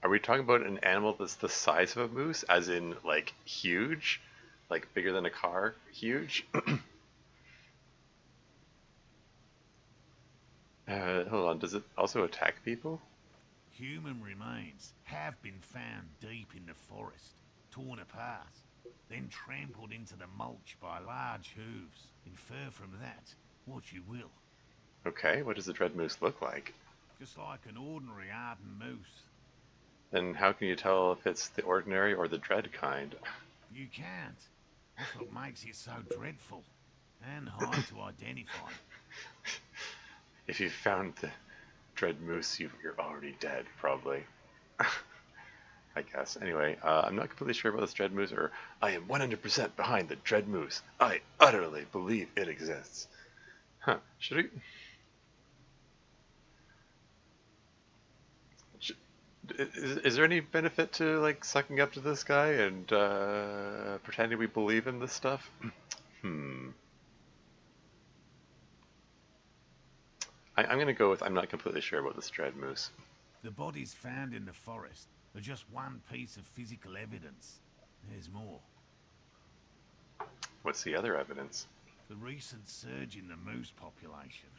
we talking about an animal that's the size of a moose, as in, like, huge? Like, bigger than a car? Huge? Hold on, does it also attack people? Human remains have been found deep in the forest, torn apart, then trampled into the mulch by large hooves. Infer from that what you will. Okay, what does the Dread Moose look like? Just like an ordinary Arden moose. Then how can you tell if it's the ordinary or the dread kind? You can't. That's what makes it so dreadful and hard to identify. If you found the Dread Moose, you're already dead, probably. I guess. Anyway, I'm not completely sure about this Dread Moose, or I am 100% behind the Dread Moose. I utterly believe it exists. Huh. Should we... Is there any benefit to, like, sucking up to this guy and pretending we believe in this stuff? I'm going to go with I'm not completely sure about this Dread Moose. The bodies found in the forest are just one piece of physical evidence. There's more. What's the other evidence? The recent surge in the moose population.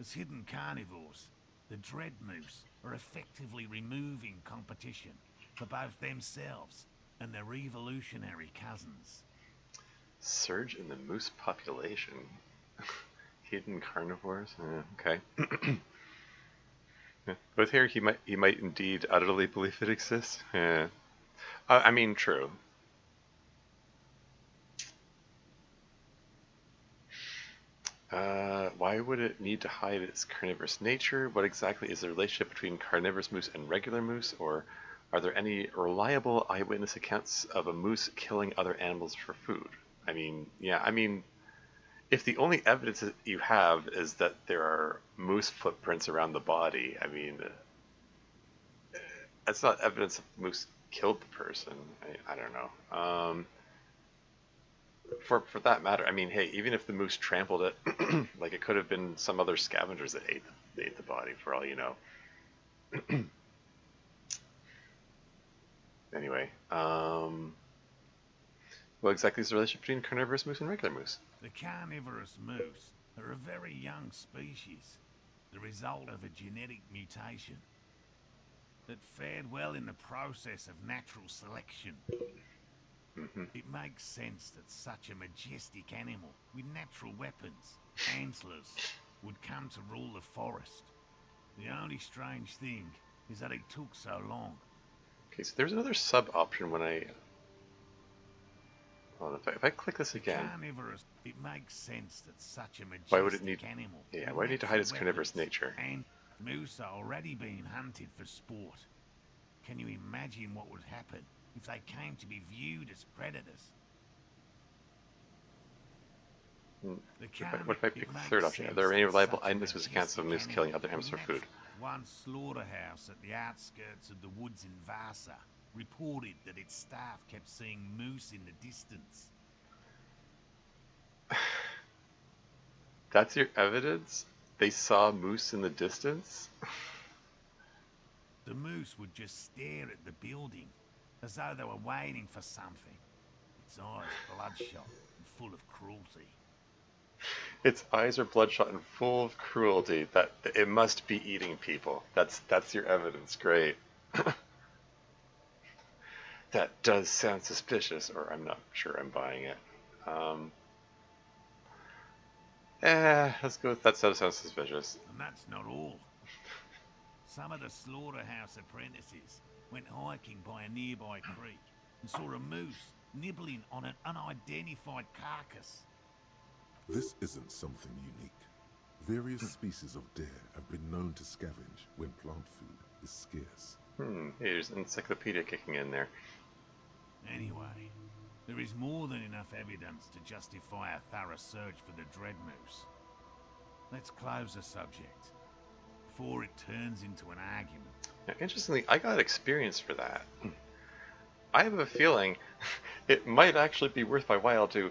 As hidden carnivores, the dread moose are effectively removing competition for both themselves and their evolutionary cousins. Surge in the moose population. Hidden carnivores? Okay. But here he might indeed utterly believe it exists. Yeah. I mean, true. Why would it need to hide its carnivorous nature? What exactly is the relationship between carnivorous moose and regular moose? Or are there any reliable eyewitness accounts of a moose killing other animals for food? I mean, yeah, I mean, if the only evidence that you have is that there are moose footprints around the body, I mean, that's not evidence that the moose killed the person. I don't know. For that matter, I mean, hey, even if the moose trampled it, like it could have been some other scavengers that ate the body, for all you know. Anyway, what exactly is the relationship between carnivorous moose and regular moose? The carnivorous moose are a very young species, the result of a genetic mutation that fared well in the process of natural selection. It makes sense that such a majestic animal with natural weapons, antlers, would come to rule the forest. The only strange thing is that it took so long. Okay, so there's another sub option when I... Hold on, if I click this again... Carnivorous, it makes sense that such a majestic why would it need... animal... Yeah, why do it need to hide its carnivorous nature? And moose are already being hunted for sport. Can you imagine what would happen if they came to be viewed as predators? What if I pick the third option? Are there any reliable eyewitness accounts of moose killing other animals for food? One slaughterhouse at the outskirts of the woods in Vasa reported that its staff kept seeing moose in the distance. That's your evidence? They saw moose in the distance? The moose would just stare at the building, as though they were waiting for something. Its eyes bloodshot and full of cruelty. Its eyes are bloodshot and full of cruelty. That it must be eating people. That's your evidence. Great. That does sound suspicious, or I'm not sure I'm buying it. Let's go with that does sound suspicious. And that's not all. Some of the slaughterhouse apprentices went hiking by a nearby creek and saw a moose nibbling on an unidentified carcass. This isn't something unique. Various species of deer have been known to scavenge when plant food is scarce. Here's an encyclopedia kicking in there. Anyway, there is more than enough evidence to justify a thorough search for the dread moose. Let's close the subject before it turns into an argument. Now, interestingly, I got experience for that. I have a feeling it might actually be worth my while to,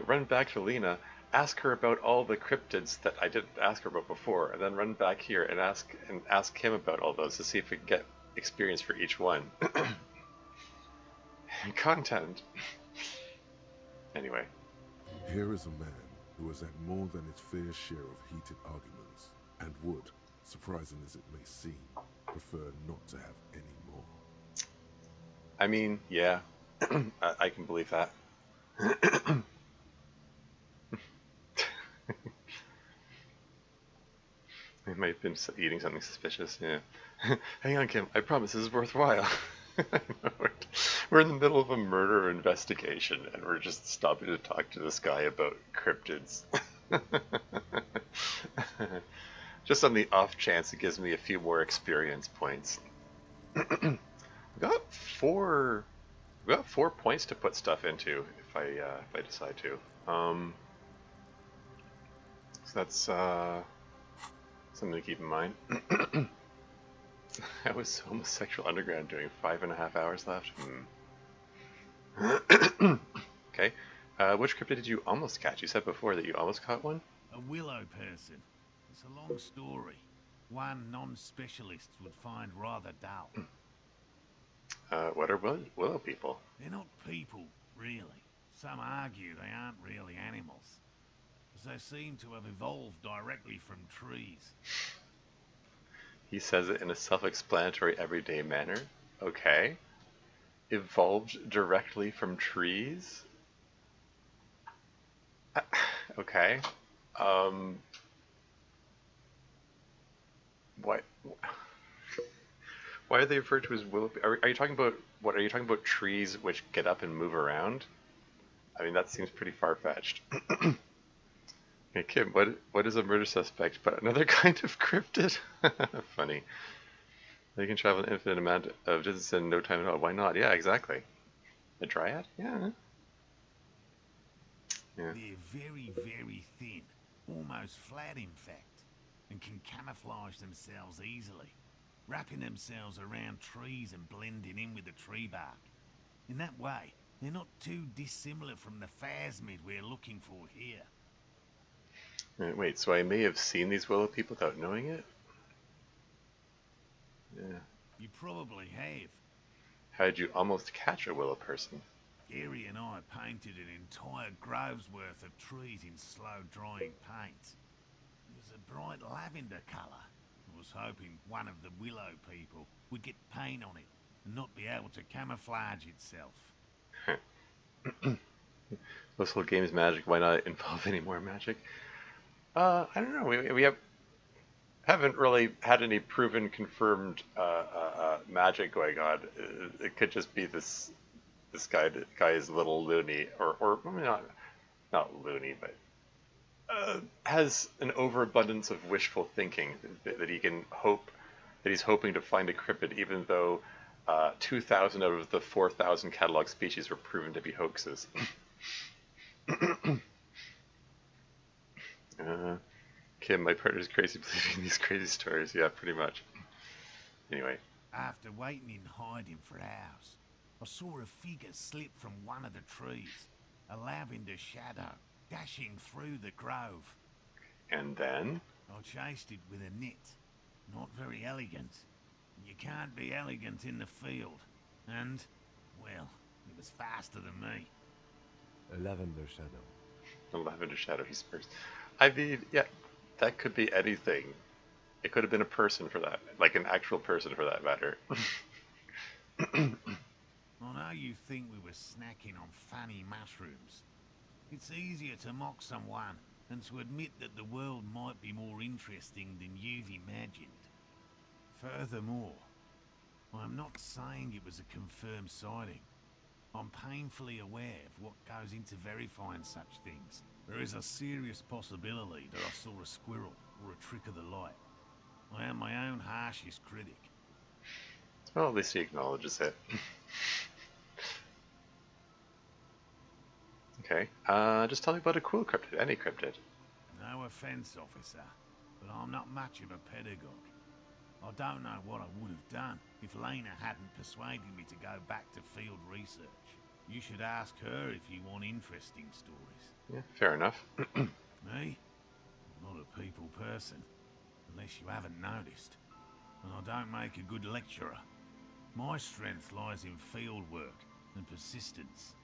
run back to Lena, ask her about all the cryptids that I didn't ask her about before, and then run back here and ask him about all those to see if we can get experience for each one. Content. Anyway. Here is a man who has had more than his fair share of heated arguments, and would, surprising as it may seem, prefer not to have any more. I mean, yeah, I can believe that. I might have been eating something suspicious, yeah. Hang on, Kim, I promise this is worthwhile. We're in the middle of a murder investigation, and we're just stopping to talk to this guy about cryptids. Just on the off chance it gives me a few more experience points. we got four points to put stuff into if I decide to. So that's something to keep in mind. I was homosexual underground doing 5.5 hours left. Okay. Which cryptid did you almost catch? You said before that you almost caught one? A willow person. It's a long story. One non-specialists would find rather dull. What are willow people? They're not people, really. Some argue they aren't really animals, as they seem to have evolved directly from trees. He says it in a self-explanatory, everyday manner. Okay. Evolved directly from trees? Okay. Um, why? Why are they referred to as willow? Are you talking about what? Are you talking about trees which get up and move around? I mean, that seems pretty far-fetched. Hey Kim, what is a murder suspect but another kind of cryptid? Funny. They can travel an infinite amount of distance in no time at all. Why not? Yeah, exactly. A dryad? Yeah. Yeah. They're very, very thin, almost flat in fact, and can camouflage themselves easily, wrapping themselves around trees and blending in with the tree bark. In that way, they're not too dissimilar from the phasmid we're looking for here. Wait, so I may have seen these willow people without knowing it? Yeah. You probably have. How did you almost catch a willow person? Gary and I painted an entire grove's worth of trees in slow-drying paint. It was a bright lavender colour. I was hoping one of the willow people would get paint on it and not be able to camouflage itself. This whole game is magic. Why not involve any more magic? I don't know. We haven't really had any proven, confirmed magic going on. It could just be this guy is a little loony, or I mean, not loony, but has an overabundance of wishful thinking that he can hope that he's hoping to find a cryptid, even though 2,000 out of the 4,000 catalog species were proven to be hoaxes. Kim, my partner's crazy believing these crazy stories. Yeah, pretty much. Anyway. After waiting in hiding for hours, I saw a figure slip from one of the trees, a lavender shadow, dashing through the grove. And then? I chased it with a net. Not very elegant. You can't be elegant in the field. And, well, it was faster than me. A lavender shadow. A lavender shadow, he spurs. I mean, yeah, that could be anything. It could have been a person for that, like an actual person for that matter. I know you think we were snacking on funny mushrooms. It's easier to mock someone than to admit that the world might be more interesting than you've imagined. Furthermore, I'm not saying it was a confirmed sighting. I'm painfully aware of what goes into verifying such things. There is a serious possibility that I saw a squirrel or a trick of the light. I am my own harshest critic. Well, at least he acknowledges it. Okay, just tell me about a cool cryptid, any cryptid. No offence, officer, but I'm not much of a pedagogue. I don't know what I would have done if Lena hadn't persuaded me to go back to field research. You should ask her if you want interesting stories. Yeah, fair enough. Me? I'm not a people person, unless you haven't noticed. And I don't make a good lecturer. My strength lies in field work and persistence.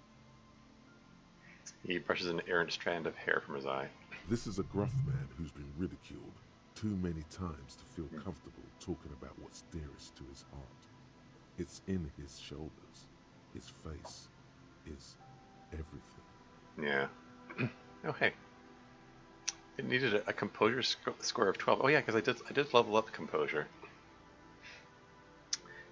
He brushes an errant strand of hair from his eye. This is a gruff man who's been ridiculed too many times to feel comfortable talking about what's dearest to his heart. It's in his shoulders. His face is everything. Yeah. Oh, hey. It needed a composure score of 12. Oh yeah, because I did level up composure.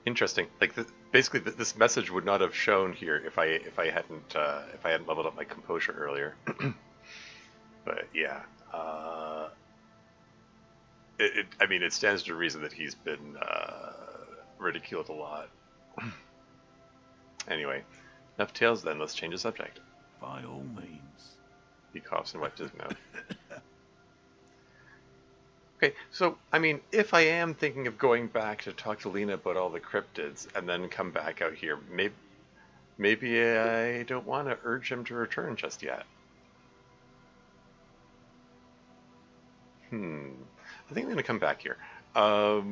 Interesting. Like basically, this message would not have shown here if I hadn't leveled up my composure earlier. But yeah, I mean, it stands to reason that he's been ridiculed a lot. Anyway, enough tales then. Let's change the subject. By all means. He coughs and wipes his mouth. Okay, so, I mean, if I am thinking of going back to talk to Lena about all the cryptids and then come back out here, maybe I don't want to urge him to return just yet. I think I'm going to come back here. At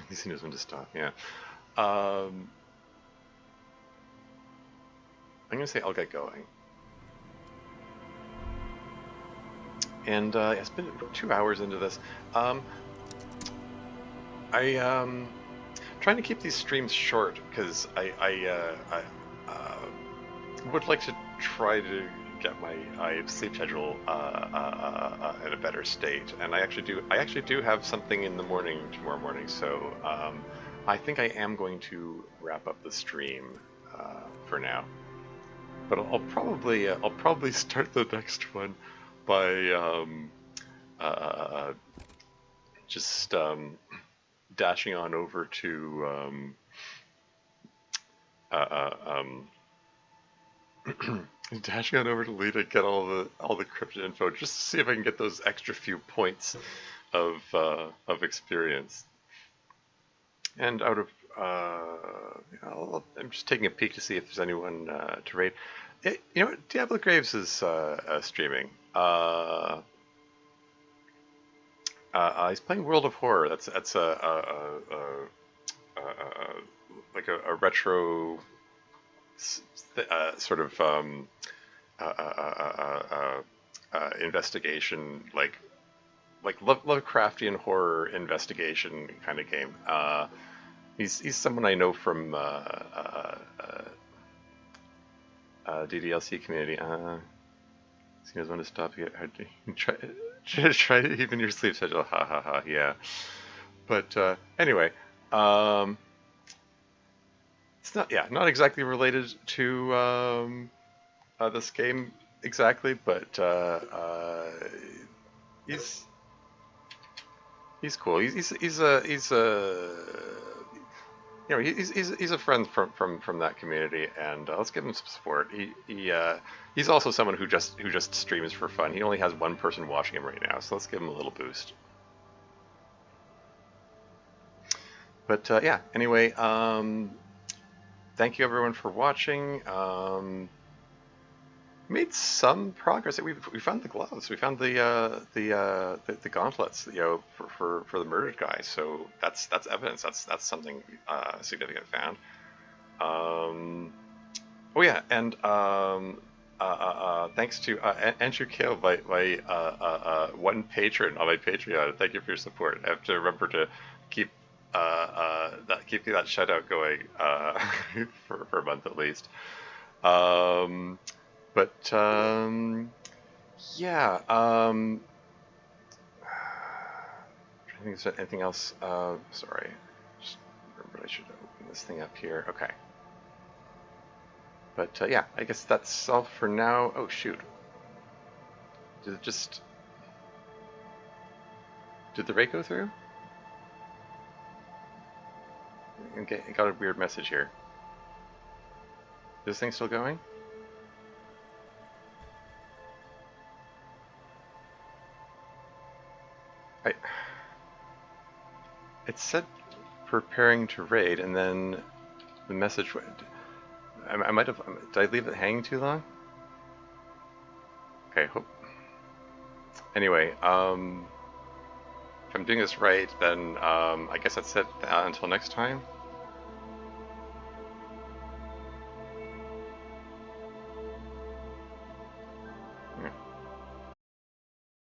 least he knows when to stop, yeah. gonna say I'll get going. And it's been 2 hours into this. Trying to keep these streams short because I would like to try to get my sleep schedule in a better state, and I actually do have something in the morning tomorrow morning, so I think I am going to wrap up the stream for now. But I'll probably start the next one by just dashing on over to dashing on over to Lita, get all the cryptid info, just to see if I can get those extra few points of experience. And out of I'm just taking a peek to see if there's anyone to raid. You know what? Diablo Graves is streaming. He's playing World of Horror. That's like a retro sort of investigation, like Lovecraftian horror investigation kind of game. He's someone I know from DDLC community. He knows when to stop. Try even your sleep schedule. Ha ha ha. Yeah. But anyway, it's not exactly related to this game exactly, but he's cool. He's a friend from that community, and let's give him some support. He's also someone who just streams for fun. He only has one person watching him right now, so let's give him a little boost. But yeah, anyway, thank you everyone for watching. Made some progress. We found the gloves. We found the gauntlets, for the murdered guy. So that's evidence. That's something significant found. Oh yeah, and thanks to Andrew Kale, my one patron on my Patreon. Thank you for your support. I have to remember to keep that shout out going for a month at least. But yeah, I think there's anything else. Sorry, just remembered I should open this thing up here. Okay. But yeah, I guess that's all for now. Oh shoot! Did the raid go through? Okay, I got a weird message here. Is this thing still going? It said preparing to raid, and then the message went. I might have. Did I leave it hanging too long? Okay. Hope. Anyway, if I'm doing this right, then I guess that's it until next time.